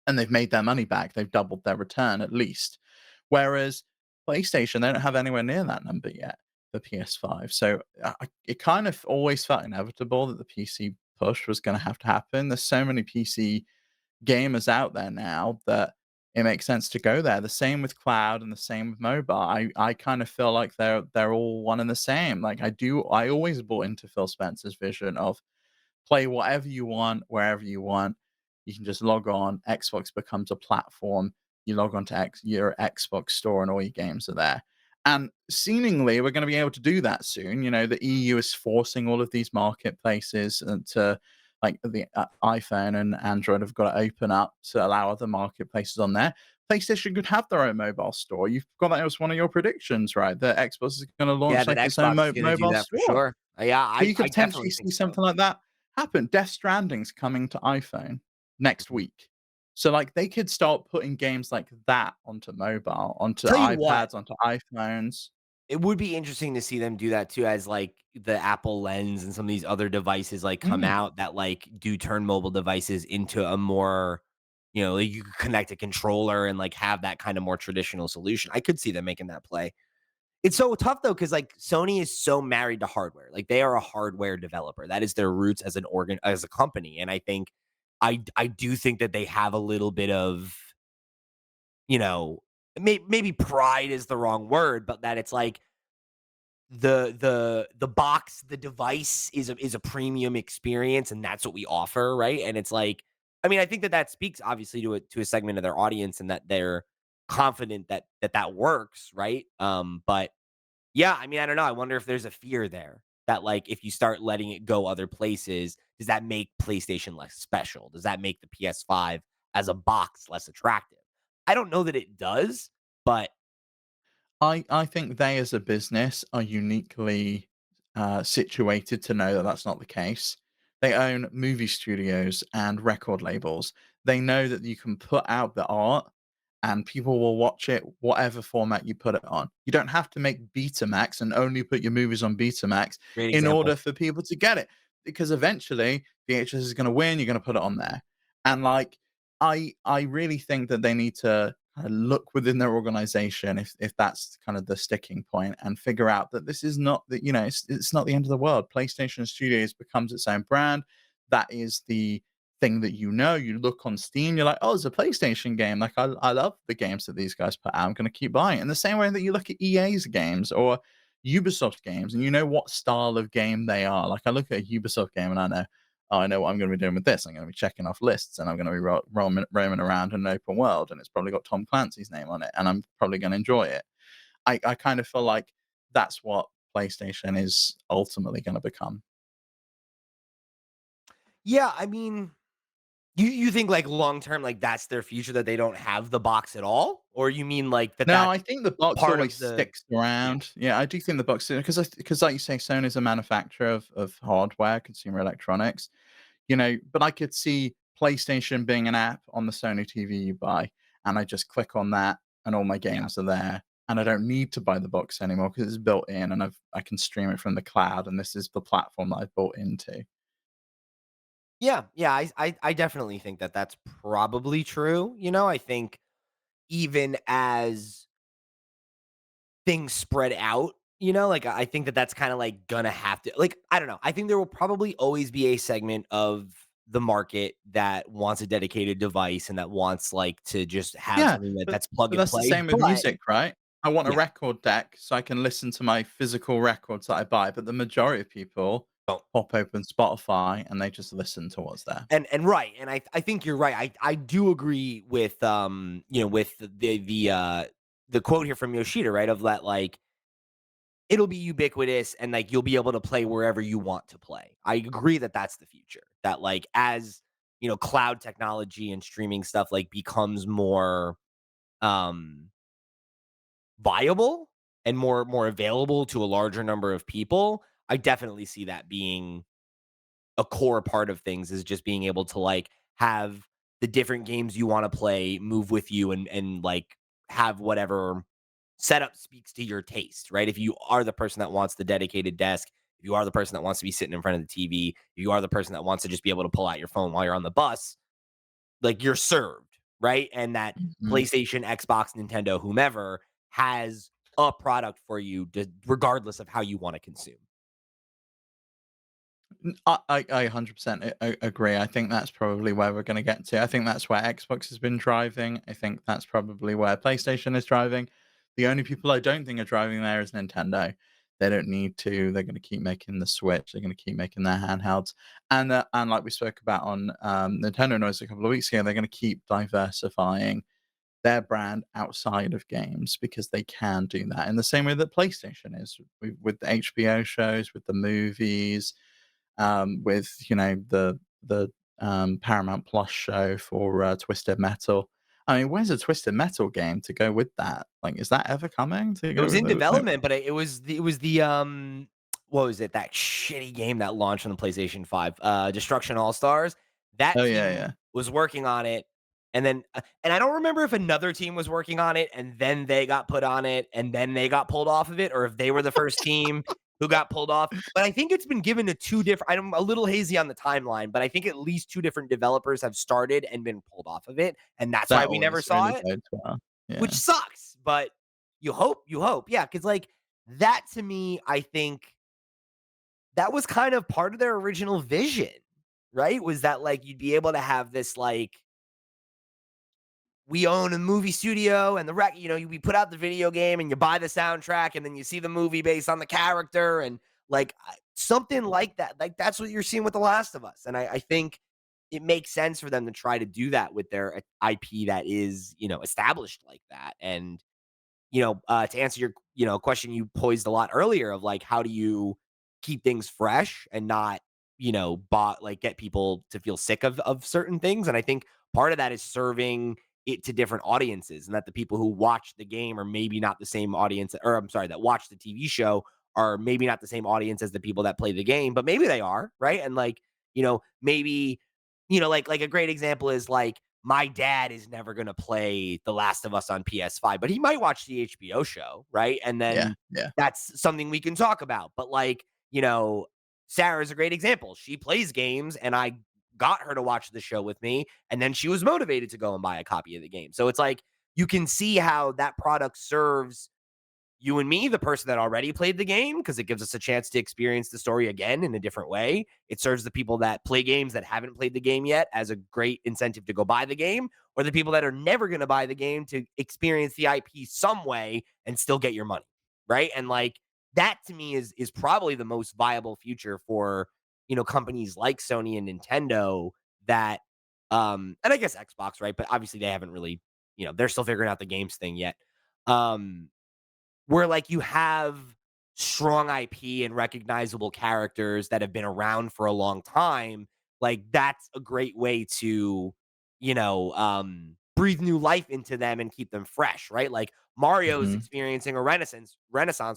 and they've made their money back. They've doubled their return at least. Whereas PlayStation, they don't have anywhere near that number yet for PS5. So it kind of always felt inevitable that the PC push was going to have to happen. There's so many PC gamers out there now that it makes sense to go there. The same with cloud and the same with mobile. I kind of feel like they're all one and the same. Like I always bought into Phil Spencer's vision of play whatever you want, wherever you want. You can just log on. Xbox becomes a platform. You log on to your Xbox store, and all your games are there. And seemingly, we're going to be able to do that soon. The EU is forcing all of these marketplaces to, like the iPhone and Android, have got to open up to allow other marketplaces on there. PlayStation could have their own mobile store. You've got that as one of your predictions, right? That Xbox is going to Yeah, launch that like its own Xbox is going to do mobile that for store. sure. Yeah, So you could I potentially definitely see think so. something like that happen. Death Stranding's coming to iPhone next week. So, like, they could start putting games like that onto mobile, onto Tell you what, iPads, onto iPhones. it would be interesting to see them do that too, as like the Apple Lens and some of these other devices like come Mm. out that like do turn mobile devices into a more, like you could connect a controller and like have that kind of more traditional solution. I could see them making that play. It's so tough though, because like Sony is so married to hardware. Like they are a hardware developer. That is their roots as an organ as a company. And I think I do think that they have a little bit of, you know, maybe pride is the wrong word, but that it's like the box, the device is a premium experience, and that's what we offer, right? And it's like, I mean, I think that that speaks obviously to a segment of their audience, and that they're confident that works, right? But yeah, I mean, I don't know. I wonder if there's a fear there that like if you start letting it go other places, does that make PlayStation less special? Does that make the PS5 as a box less attractive? I don't know that it does, but I think they as a business are uniquely situated to know that that's not the case. They own movie studios and record labels. They know that you can put out the art and people will watch it whatever format you put it on. You don't have to make Betamax and only put your movies on Betamax great in example. order for people to get it, because eventually VHS is going to win. You're going to put it on there, and like I really think that they need to kinda look within their organization if that's kind of the sticking point, and figure out that this is not the, it's not the end of the world. PlayStation Studios becomes its own brand. That is the thing that you look on Steam, you're like, "Oh, it's a PlayStation game." Like, I love the games that these guys put out. I'm gonna keep buying it. In the same way that you look at EA's games or Ubisoft games, and you know what style of game they are. Like, I look at a Ubisoft game and I know, "Oh, I know what I'm gonna be doing with this. I'm gonna be checking off lists, and I'm gonna be roaming around in an open world, and it's probably got Tom Clancy's name on it, and I'm probably gonna enjoy it." I kind of feel like that's what PlayStation is ultimately gonna become. Yeah, I mean, you think, like, long term, like, that's their future, that they don't have the box at all? Or you mean, like, that No, that's I think the box part always of the sticks yeah. around. Yeah, I do think the box, because like you say, Sony's a manufacturer of hardware, consumer electronics, but I could see PlayStation being an app on the Sony TV you buy, and I just click on that, and all my Yeah. games are there, and I don't need to buy the box anymore because it's built in, and I can stream it from the cloud, and this is the platform that I've bought into. Yeah, yeah, I definitely think that that's probably true, I think even as things spread out, like, I think that that's kinda, like, gonna have to like, I don't know, I think there will probably always be a segment of the market that wants a dedicated device and that wants, like, to just have Yeah, something but that's plug but and that's the play, same with but music, right? I want a yeah, record deck so I can listen to my physical records that I buy, but the majority of people don't pop open Spotify and they just listen to what's there. and right, and I think you're right. I do agree with, with the quote here from Yoshida, right? Of that, like, it'll be ubiquitous and, like, you'll be able to play wherever you want to play. I agree that that's the future. That, like, as, cloud technology and streaming stuff, like, becomes more, um, viable and more available to a larger number of people, I definitely see that being a core part of things, is just being able to, like, have the different games you wanna play move with you and, like, have whatever setup speaks to your taste, right? If you are the person that wants the dedicated desk, if you are the person that wants to be sitting in front of the TV, if you are the person that wants to just be able to pull out your phone while you're on the bus, like, you're served, right? And that Mhm. PlayStation, Xbox, Nintendo, whomever has a product for you, regardless of how you wanna consume. I 100% agree. I think that's probably where we're going to get to. I think that's where Xbox has been driving. I think that's probably where PlayStation is driving. The only people I don't think are driving there is Nintendo. They don't need to. They're going to keep making the Switch. They're going to keep making their handhelds, and like we spoke about on Nintendo Noise a couple of weeks ago, they're going to keep diversifying their brand outside of games because they can do that in the same way that PlayStation is with the HBO shows, with the movies, with the Paramount Plus show for Twisted Metal. I mean, where's a Twisted Metal game to go with that? Like, is that ever coming to It go was with in the no. development, but it was the what was it? That shitty game that launched on the PlayStation 5, Destruction All Stars. That Oh, yeah, team yeah. was working on it, and then and I don't remember if another team was working on it, and then they got put on it, and then they got pulled off of it, or if they were the first team who got pulled off. But I think it's been given to 2 different I'm a little hazy on the timeline, but I think at least 2 different developers have started and been pulled off of it, and that's why That we never always saw really it. bodes well. Which Yeah. sucks, but you hope, yeah, because like, that to me, I think that was kind of part of their original vision, right? Was that, like, you'd be able to have this, like, we own a movie studio and we put out the video game and you buy the soundtrack and then you see the movie based on the character and, like, something like that. Like, that's what you're seeing with The Last of Us, and I think it makes sense for them to try to do that with their, IP that is, established like that, and to answer your, question you posed a lot earlier of, like, how do you keep things fresh and not, get people to feel sick of certain things. And I think part of that is serving it to different audiences, and that the people who watch the game are maybe not the same audience, or I'm sorry, that watch the TV show are maybe not the same audience as the people that play the game, but maybe they are, right? And like, maybe, like a great example is like my dad is never going to play The Last of Us on PS5, but he might watch the HBO show, right? And Yeah, then yeah. that's something we can talk about. But like, Sarah's a great example. She plays games, and I got her to watch the show with me, and then she was motivated to go and buy a copy of the game. So it's like you can see how that product serves you and me, the person that already played the game, because it gives us a chance to experience the story again in a different way. It serves the people that play games that haven't played the game yet as a great incentive to go buy the game, or the people that are never going to buy the game to experience the IP some way and still get your money, right? And like that to me is probably the most viable future for companies like Sony and Nintendo that and I guess Xbox, right? But obviously they haven't really, they're still figuring out the games thing yet. Um where like you have strong IP and recognizable characters that have been around for a long time, like that's a great way to, breathe new life into them and keep them fresh, right? Like Mario is Mhm. experiencing a renaissance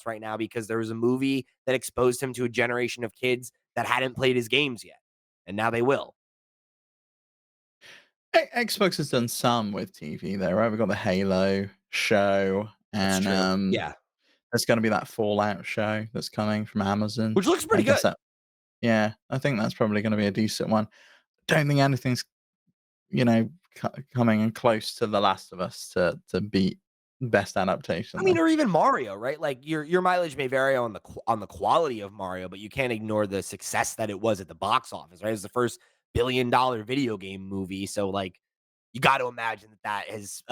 right now because there was a movie that exposed him to a generation of kids that hadn't played his games yet, and now they will. Xbox has done some with TV though, right? We've got the Halo show, That's and true. Yeah. there's gonna be that Fallout show that's coming from Amazon. Which looks I pretty guess good. that yeah, I think that's probably gonna be a decent one. Don't think anything's, you know, coming in close to The Last of Us to beat best I adaptation mean, though. or even Mario, right? Like your mileage may vary on the quality of Mario, but you can't ignore the success that it was at the box office, right? It was the first billion-dollar video game movie, so like you got to imagine that that has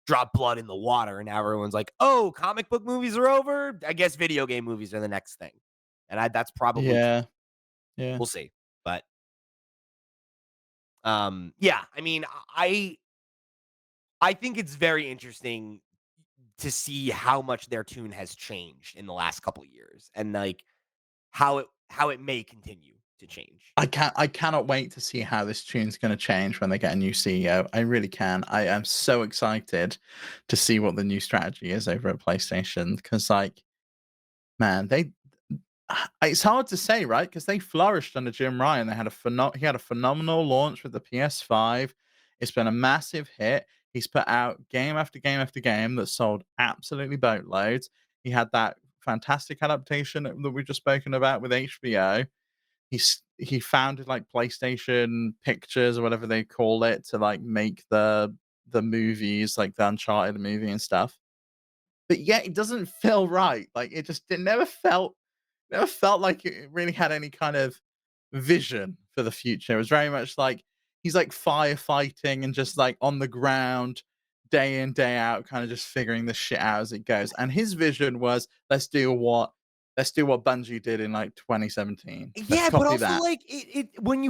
dropped blood in the water, and now everyone's like, "Oh, comic book movies are over. I guess video game movies are the next thing," and that's probably true. Yeah, yeah. We'll see, but yeah. I mean, I think it's very interesting to see how much their tune has changed in the last couple years, and like how it may continue to change. I cannot wait to see how this tune's gonna change when they get a new CEO. I really can. I am so excited to see what the new strategy is over at PlayStation because, like, man, it's hard to say, right? Because they flourished under Jim Ryan. They had he had a phenomenal launch with the PS5. It's been a massive hit. He's put out game after game after game that sold absolutely boatloads. He had that fantastic adaptation that we've just spoken about with HBO. He founded like PlayStation Pictures or whatever they call it to like make the movies, like the Uncharted movie and stuff. But yet it doesn't feel right. Like it never felt like it really had any kind of vision for the future. It was very much like he's like firefighting and just like on the ground day in, day out, kind of just figuring the shit out as it goes. And his vision was let's do what Bungie did in like 2017. Let's Yeah, but copy also that. like when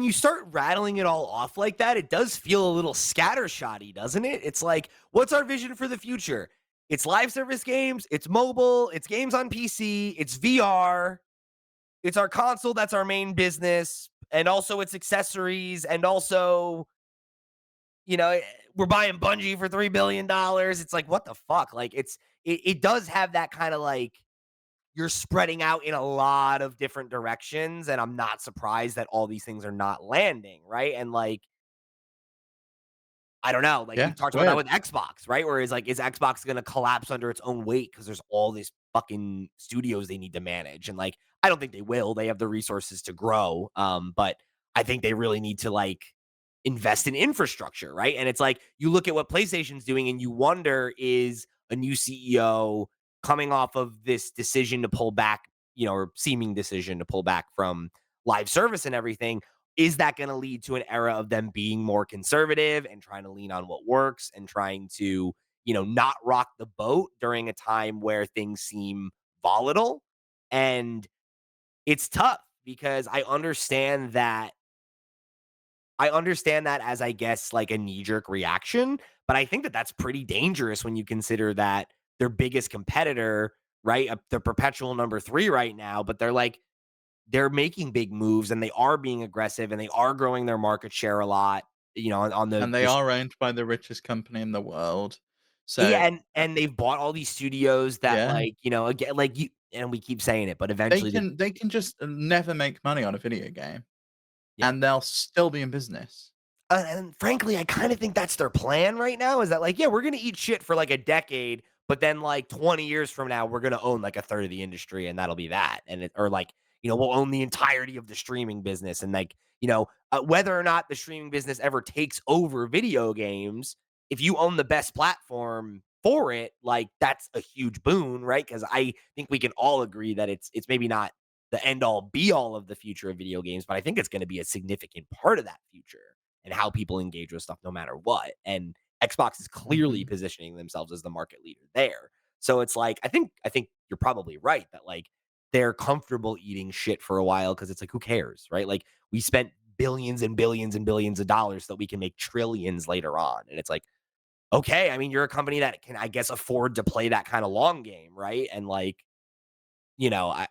you start rattling it all off like that, it does feel a little scattershotty, doesn't it? It's like, what's our vision for the future? It's live service games, it's mobile, it's games on PC, it's VR, it's our console that's our main business, and also it's accessories, and also, you know, we're buying Bungie for $3 billion. It's like, what the fuck? Like it does have that kind of like you're spreading out in a lot of different directions, and I'm not surprised that all these things are not landing, right? And like I don't know, like Yeah, we've it's talked about that weird. with Xbox, right? Whereas like is Xbox going to collapse under its own weight because there's all these fucking studios they need to manage, and like I don't think they will. They have the resources to grow, but I think they really need to like invest in infrastructure, right? And it's like you look at what PlayStation's doing, and you wonder, is a new CEO coming off of this decision to pull back, or seeming decision to pull back from live service and everything, is that going to lead to an era of them being more conservative and trying to lean on what works and trying to, not rock the boat during a time where things seem volatile? And it's tough because I understand that as, I guess, like a knee jerk reaction, but I think that that's pretty dangerous when you consider that their biggest competitor, right? The perpetual number three right now, but they're making big moves and they are being aggressive and they are growing their market share a lot. on And they are owned by the richest company in the world. So, yeah, and they've bought all these studios that, yeah, like, again, like, you and we keep saying it, but they eventually can just never make money on a video game, yeah. and they'll still be in business. And frankly, I kinda think that's their plan right now is that, like, yeah, we're gonna eat shit for, like, a decade, but then, like, 20 years from now, we're gonna own, like, a third of the industry, and that'll be that, or, like, we'll own the entirety of the streaming business, and, like, whether or not the streaming business ever takes over video games, if you own the best platform for it, like, that's a huge boon, right? Because I think we can all agree that it's maybe not the end all be all of the future of video games, but I think it's gonna be a significant part of that future and how people engage with stuff no matter what. And Xbox is clearly Mhm. positioning themselves as the market leader there. So it's like I think you're probably right that like they're comfortable eating shit for a while because it's like who cares, right? Like we spent billions and billions and billions of dollars so that we can make trillions later on. And it's like, okay, I mean, you're a company that can, I guess, afford to play that kind of long game, right? And like, I,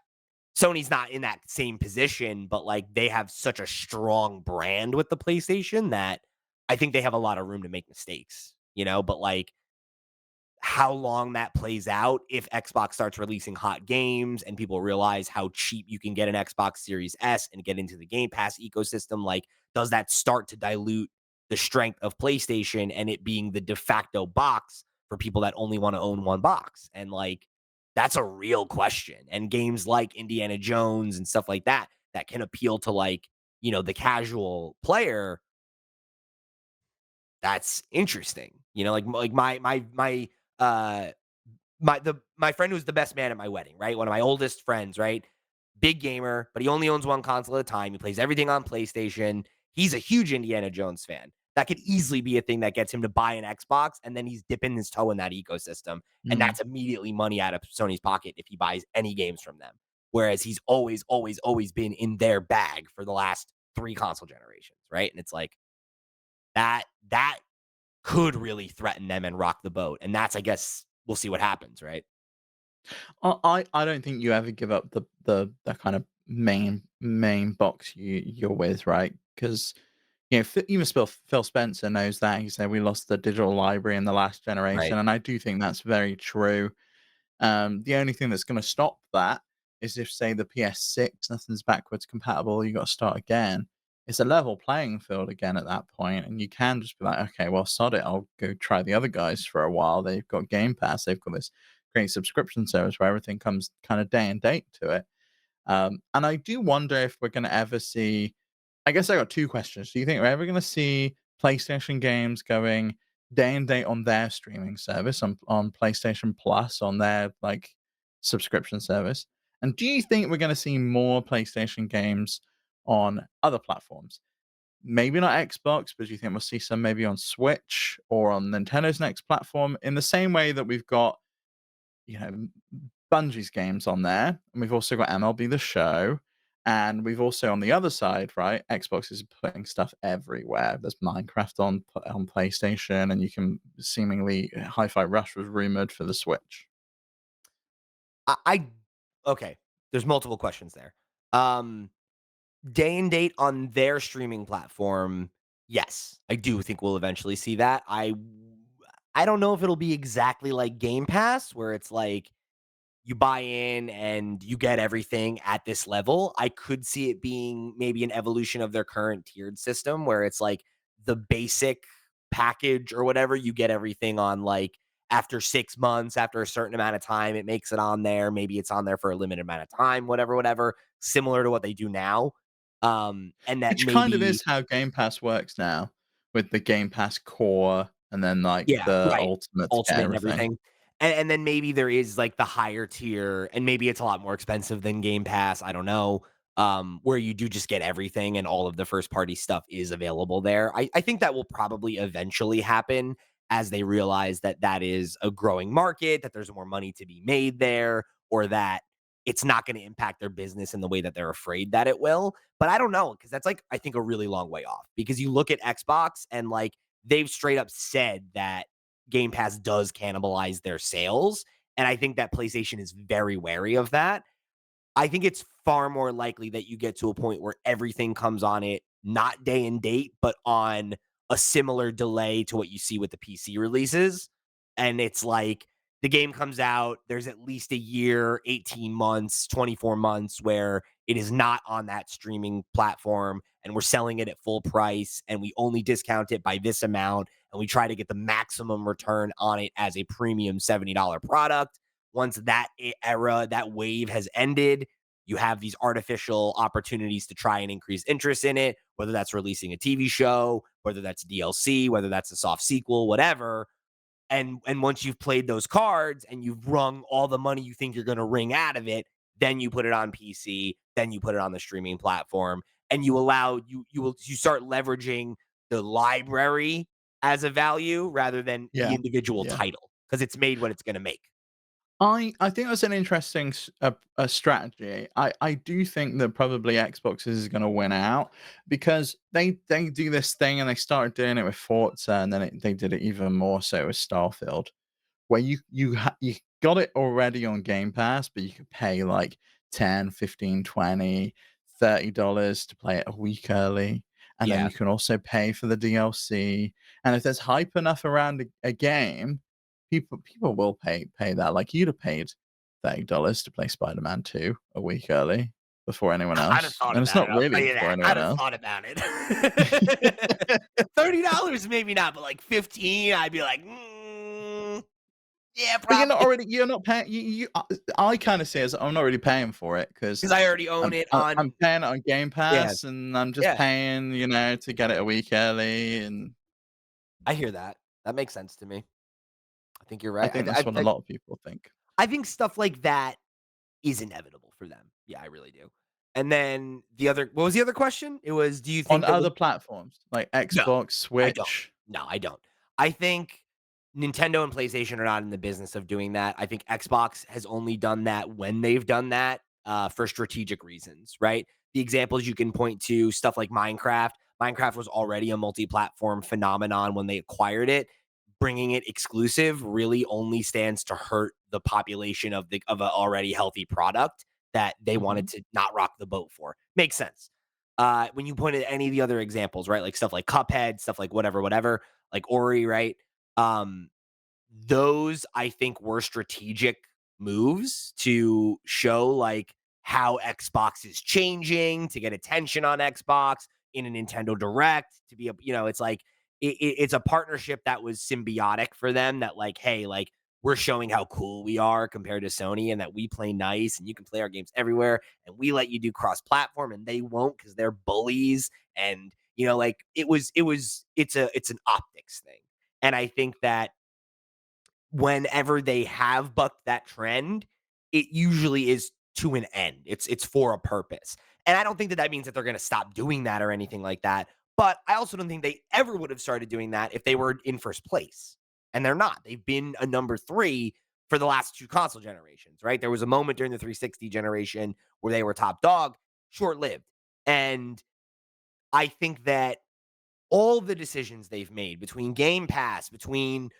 Sony's not in that same position, but, like, they have such a strong brand with the PlayStation that I think they have a lot of room to make mistakes, but, like, how long that plays out if Xbox starts releasing hot games and people realize how cheap you can get an Xbox Series S and get into the Game Pass ecosystem, like, does that start to dilute the strength of PlayStation and it being the de facto box for people that only wanna own one box? And, like, that's a real question, and games like Indiana Jones and stuff like that, that can appeal to, like, the casual player, that's interesting. Like uh my friend who's the best man at my wedding, right? One of my oldest friends, right? Big gamer, but he only owns one console at a time. He plays everything on PlayStation. He's a huge Indiana Jones fan. That could easily be a thing that gets him to buy an Xbox, and then he's dipping his toe in that ecosystem. And Mm. that's immediately money out of Sony's pocket if he buys any games from them. Whereas he's always, always, always been in their bag for the last three console generations, right? And it's like that could really threaten them and rock the boat. And that's, I guess, we'll see what happens, right? I don't think you ever give up the kind of main box you're with, right? Because even Phil Spencer knows that. He said we lost the digital library in the last Right. generation, and I do think that's very true. The only thing that's going to stop that is if, say, the PS6, nothing's backwards compatible, you got to start again. It's a level playing field again at that point, and you can just be like, okay, well, sod it. I'll go try the other guys for a while. They've got Game Pass. They've got this great subscription service where everything comes kind of day and date to it. And I do wonder if we're going to ever see. I guess I got two questions. Do you think we're ever going to see PlayStation games going day and date on their streaming service on PlayStation Plus on their like subscription service? And do you think we're going to see more PlayStation games on other platforms? Maybe not Xbox, but do you think we'll see some maybe on Switch or on Nintendo's next platform in the same way that we've got Bungie's games on there, and we've also got MLB The Show, and we've also on the other side, right? Xbox is putting stuff everywhere. There's Minecraft on PlayStation, and you can seemingly Hi-Fi Rush was rumored for the Switch. I okay. There's multiple questions there. Um, Day and date on their streaming platform, yes, I do think we'll eventually see that. I don't know if it'll be exactly like Game Pass, where it's like you buy in and you get everything at this level. I could see it being maybe an evolution of their current tiered system where it's like the basic package or whatever, you get everything on like after 6 months, after a certain amount of time, it makes it on there. Maybe it's on there for a limited amount of time, whatever, whatever, similar to what they do now. And that Which kind of maybe is how Game Pass works now, with the Game Pass Core and then, like, yeah, the right. Ultimate to get Ultimate and everything. everything. And then maybe there is, like, the higher tier, and maybe it's a lot more expensive than Game Pass, I don't know, where you do just get everything and all of the first party stuff is available there. I think that will probably eventually happen as they realize that that is a growing market, that there's more money to be made there, or that it's not gonna impact their business in the way that they're afraid that it will. But I don't know, because that's, like, I think a really long way off, because you look at Xbox and, like, they've straight up said that Game Pass does cannibalize their sales. And I think that PlayStation is very wary of that. I think it's far more likely that you get to a point where everything comes on it, not day and date, but on a similar delay to what you see with the PC releases. And it's like the game comes out, there's at least a year, 18 months, 24 months where it is not on that streaming platform and we're selling it at full price and we only discount it by this amount and we try to get the maximum return on it as a premium $70 product. Once that era, that wave has ended, you have these artificial opportunities to try and increase interest in it, whether that's releasing a TV show, whether that's DLC, whether that's a soft sequel, whatever. And once you've played those cards and you've wrung all the money you think you're going to wring out of it, then you put it on PC, then you put it on the streaming platform, and you start leveraging the library as a value rather than the Yeah. individual Yeah. title because it's made what it's going to make. I think that's an interesting a strategy. I do think that probably Xbox is going to win out because they do this thing and they started doing it with Forza and then they did it even more so with Starfield, where you got it already on Game Pass, but you could pay like 10, 15, 20, $30 to play it a week early. And then Yeah. you can also pay for the DLC. And if there's hype enough around a game, people will pay that. Like you'd have paid $30 to play Spider-Man 2 a week early before anyone I'd have else. thought And it's about it. not I'll really tell you before that. anyone I'd have else. thought about it. $30 maybe not, but like 15, I'd be like, yeah, But you're not probably already you're not paying I kinda see it as I'm not really paying for it because because I already own I'm it I'm on. paying it on Game Yeah, Pass, and I'm just yeah. paying, to get it a week early, and I hear that. That makes sense to me. I think you're I right. think that's what a lot of people think. I think stuff like that is inevitable for them. Yeah, I really do. And then what was the other question? It was, do you On think that other platforms, like no, Xbox, I don't. Switch. No, I don't. I think Nintendo and PlayStation are not in the business of doing that. I think Xbox has only done that when they've done that for strategic reasons, right? The examples you can point to, stuff like Minecraft. Minecraft was already a multi-platform phenomenon when they acquired it. Bringing it exclusive really only stands to hurt the population of an already healthy product that they wanted Mhm. to not rock the boat for. Makes sense. When you point at any of the other examples, right? Like stuff like Cuphead, stuff like whatever, like Ori, right? Um, those I think were strategic moves to show like how Xbox is changing, to get attention on Xbox in a Nintendo Direct, to be it's like it's a partnership that was symbiotic for them that like, hey, like we're showing how cool we are compared to Sony and that we play nice and you can play our games everywhere and we let you do cross platform and they won't because they're bullies and like it's an optics thing. And I think that whenever they have bucked that trend, it usually is to an end. It's for a purpose. And I don't think that that means that they're going to stop doing that or anything like that. But I also don't think they ever would have started doing that if they were in first place. And they're not. They've been a number 3 for the last 2 console generations, right? There was a moment during the 360 generation where they were top dog, short-lived. And I think that all the decisions they've made between Game Pass, between,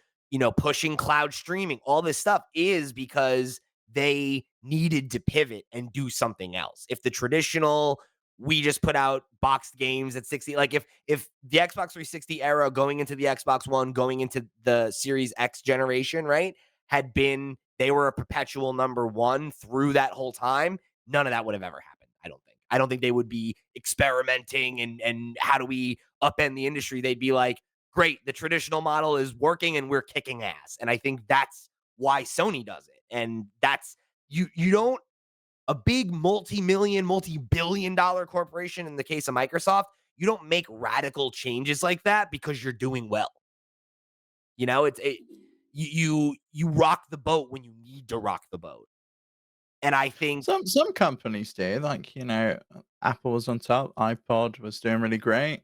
pushing cloud streaming, all this stuff is because they needed to pivot and do something else. If the traditional, we just put out boxed games at 60, like if the Xbox 360 era going into the Xbox One, going into the Series X generation, right, had been they were a perpetual number 1 through that whole time, none of that would have ever happened. I don't think. I don't think they would be experimenting and how do we upend the industry. They'd be like, great, the traditional model is working and we're kicking ass. And I think that's why Sony does it. And that's you don't a big multi-million, multi-billion dollar corporation in the case of Microsoft, you don't make radical changes like that because you're doing well. You rock the boat when you need to rock the boat. And I think Some companies do, like, Apple was on top, iPod was doing really great,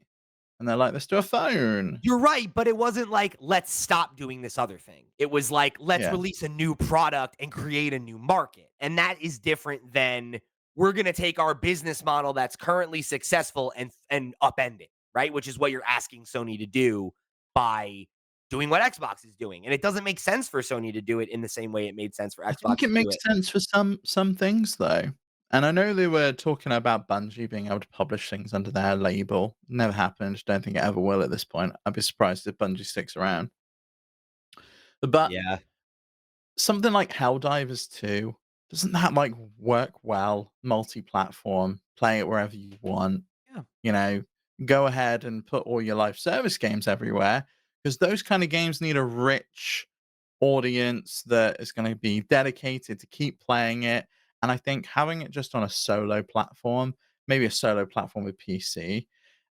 and they're like, "Let's do a phone." you're right, but it wasn't like, let's stop doing this other thing. It was like, let's Yeah. release a new product and create a new market. And that is different than we're going to take our business model that's currently successful and upend it, right? Which is what you're asking Sony to do by doing what Xbox is doing. And it doesn't make sense for Sony to do it in the same way it made sense for I think Xbox it to do makes it. sense for some things, though. And I know they were talking about Bungie being able to publish things under their label. Never happened. Don't think it ever will at this point. I'd be surprised if Bungie sticks around. But Yeah. something like Helldivers 2, doesn't that like work well multi-platform, play it wherever you want, Yeah. you know, go ahead and put all your live service games everywhere because those kind of games need a rich audience that is going to be dedicated to keep playing it. And I think having it just on a solo platform, maybe a solo platform with PC,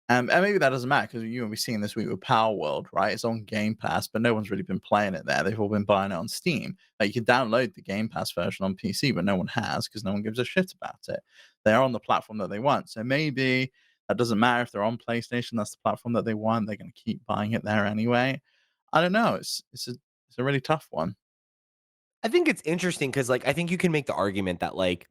and maybe that doesn't matter because you will be seeing this week with Power World, right? It's on Game Pass, but no one's really been playing it there. They've all been buying it on Steam. Like you can download the Game Pass version on PC, but no one has because no one gives a shit about it. They're on the platform that they want. So maybe that doesn't matter if they're on PlayStation. That's the platform that they want. They're going to keep buying it there anyway. I don't know. It's a really tough one. I think it's interesting because, like, I think you can make the argument that, like,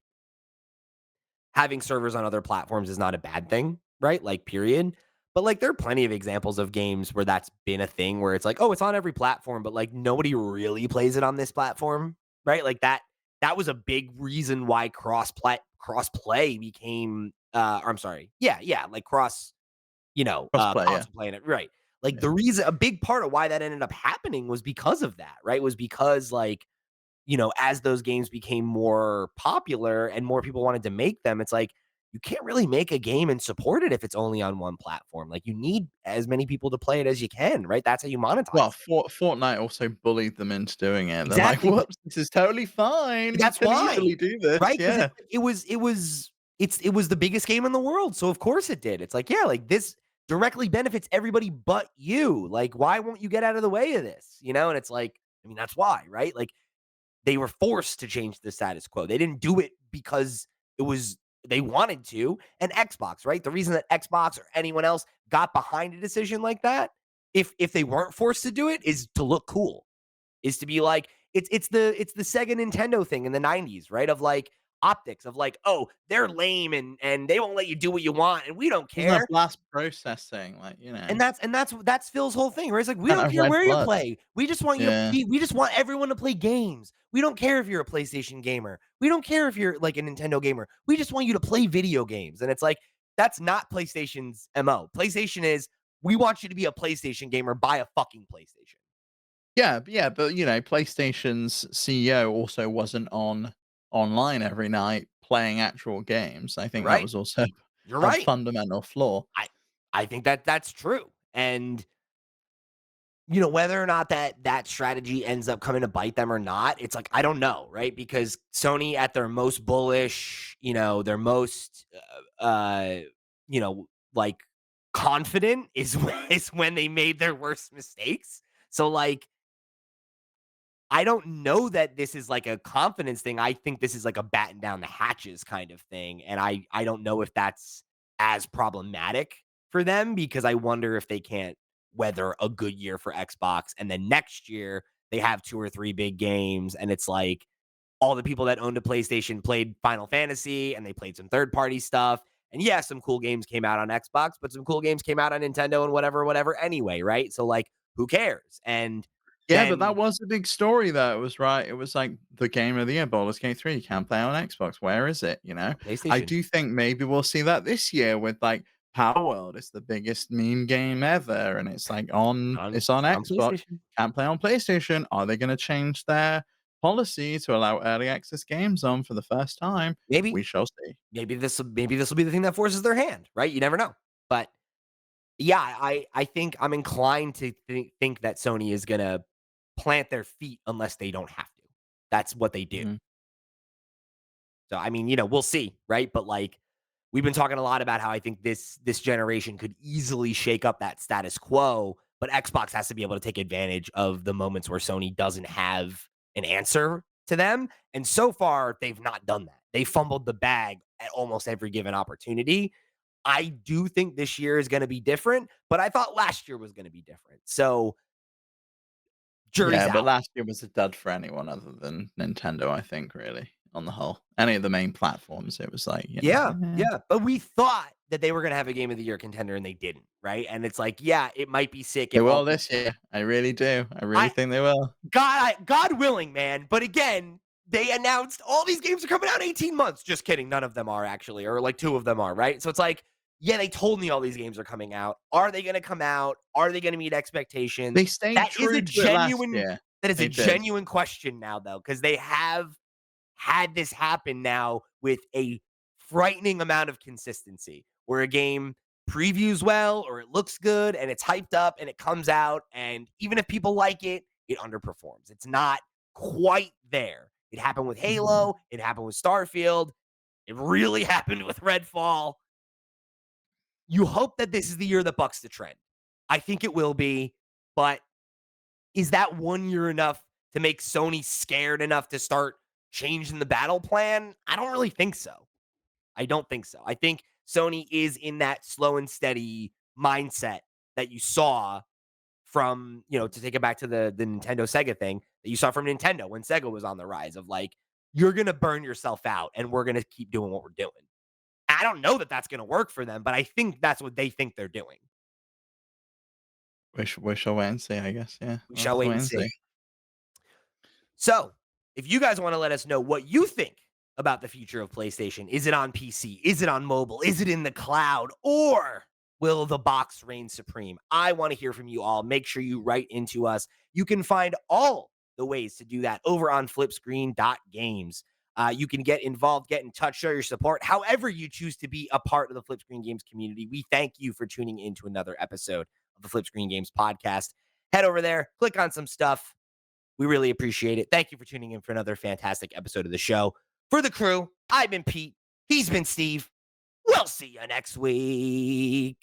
having servers on other platforms is not a bad thing, right? Like, period. But, like, there are plenty of examples of games where that's been a thing where it's like, oh, it's on every platform, but like nobody really plays it on this platform, right? Like that was a big reason why cross play became or I'm sorry. Yeah, yeah, like Crossplay, yeah. console playing it, right. Like Yeah. the reason a big part of why that ended up happening was because of that, right? Was because like as those games became more popular and more people wanted to make them, it's like you can't really make a game and support it if it's only on one platform. Like you need as many people to play it as you can, right? That's how you Well, monetize it. Fortnite also bullied them into doing it. They're like, Exactly. "Whoops, this is totally fine. We That's can why, easily do this." right? Because Yeah. it was the biggest game in the world, so of course it did. It's like, yeah, like this directly benefits everybody but you. Like, why won't you get out of the way of this? And it's like, I mean, that's why, right? Like they were forced to change the status quo. They didn't do it because it was they wanted to. And Xbox, right? The reason that Xbox or anyone else got behind a decision like that, if they weren't forced to do it, is to look cool. Is to be like it's the Sega Nintendo thing in the 90s, right? Of like optics of like, oh, they're lame and they won't let you do what you want and we don't Isn't that care. blast processing? Like, And that's Phil's whole thing, where it's like, we kind don't of care red where you blood. play. We just want you to Yeah. we just want everyone to play games. We don't care if you're a PlayStation gamer. We don't care if you're like a Nintendo gamer. We just want you to play video games. And it's like, that's not PlayStation's MO. PlayStation is, we want you to be a PlayStation gamer, buy a fucking PlayStation. Yeah, but, PlayStation's CEO also wasn't online every night playing actual games. I You're think that right. was also You're a right. fundamental flaw. I think that that's true. And whether or not that strategy ends up coming to bite them or not, it's like, I don't know, right? Because Sony at their most bullish, their most you know, like confident is when they made their worst mistakes. So like I don't know that this is like a confidence thing. I think this is like a batten down the hatches kind of thing. And I don't know if that's as problematic for them, because I wonder if they can't weather a good year for Xbox. And then next year they have two or three big games. And it's like all the people that owned a PlayStation played Final Fantasy and they played some third party stuff. And yeah, some cool games came out on Xbox, but some cool games came out on Nintendo and whatever anyway, right? So like, who cares? And Yeah, but that then was a big story though. It was right. It was like the game of the year, Baldur's Gate 3. You can't play on Xbox. Where is it? I PlayStation. do think maybe we'll see that this year with like Power World. It's the biggest meme game ever, and it's like it's on On Xbox. PlayStation. Can't play on PlayStation. Are they gonna change their policy to allow early access games on for the first time? Maybe, We shall see. maybe this will be the thing that forces their hand, right? You never know. But yeah, I think I'm inclined to think that Sony is gonna plant their feet unless they don't have to. That's what they do. Mhm. So I mean, we'll see, right? But like we've been talking a lot about how I think this generation could easily shake up that status quo, but Xbox has to be able to take advantage of the moments where Sony doesn't have an answer to them. And so far, they've not done that. They fumbled the bag at almost every given opportunity. I do think this year is going to be different, but I thought last year was going to be different. So jury's Yeah, but out. last year was a dud for anyone other than Nintendo, I think, really, on the whole. Any of the main platforms, it was like, Yeah, eh. yeah. But we thought that they were going to have a game of the year contender and they didn't, right? And it's like, yeah, it might be sick They if will all this year. I really do. I really I think they will. God willing, man. But again, they announced all these games are coming out in 18 months. Just kidding. None of them are actually, or like 2 of them are, right? So it's like, yeah, they told me all these games are coming out. Are they going to come out? Are they going to meet expectations? They stayed That is a true to it last genuine year. that is a They did. genuine question now though, because they have had this happen now with a frightening amount of consistency where a game previews well or it looks good and it's hyped up and it comes out. And even if people like it, it underperforms. It's not quite there. It happened with Mhm. Halo. It happened with Starfield. It really happened with Redfall. You hope that this is the year that bucks the trend. I think it will be, but is that 1 year enough to make Sony scared enough to start changing the battle plan? I don't really think so. I don't think so. I think Sony is in that slow and steady mindset that you saw from, to take it back to the Nintendo Sega thing that you saw from Nintendo when Sega was on the rise of like, you're going to burn yourself out and we're going to keep doing what we're doing. I don't know that that's going to work for them, but I think that's what they think they're doing. We shall wait and see, I guess. Yeah, We we'll have shall to wait wait and and see. see. So, if you guys want to let us know what you think about the future of PlayStation, is it on PC? Is it on mobile? Is it in the cloud? Or will the box reign supreme? I want to hear from you all. Make sure you write into us. You can find all the ways to do that over on flipscreen.games. You can get involved, get in touch, show your support, however you choose to be a part of the Flipscreen Games community. We thank you for tuning in to another episode of the Flipscreen Games podcast. Head over there, click on some stuff. We really appreciate it. Thank you for tuning in for another fantastic episode of the show. For the crew, I've been Pete. He's been Steve. We'll see you next week.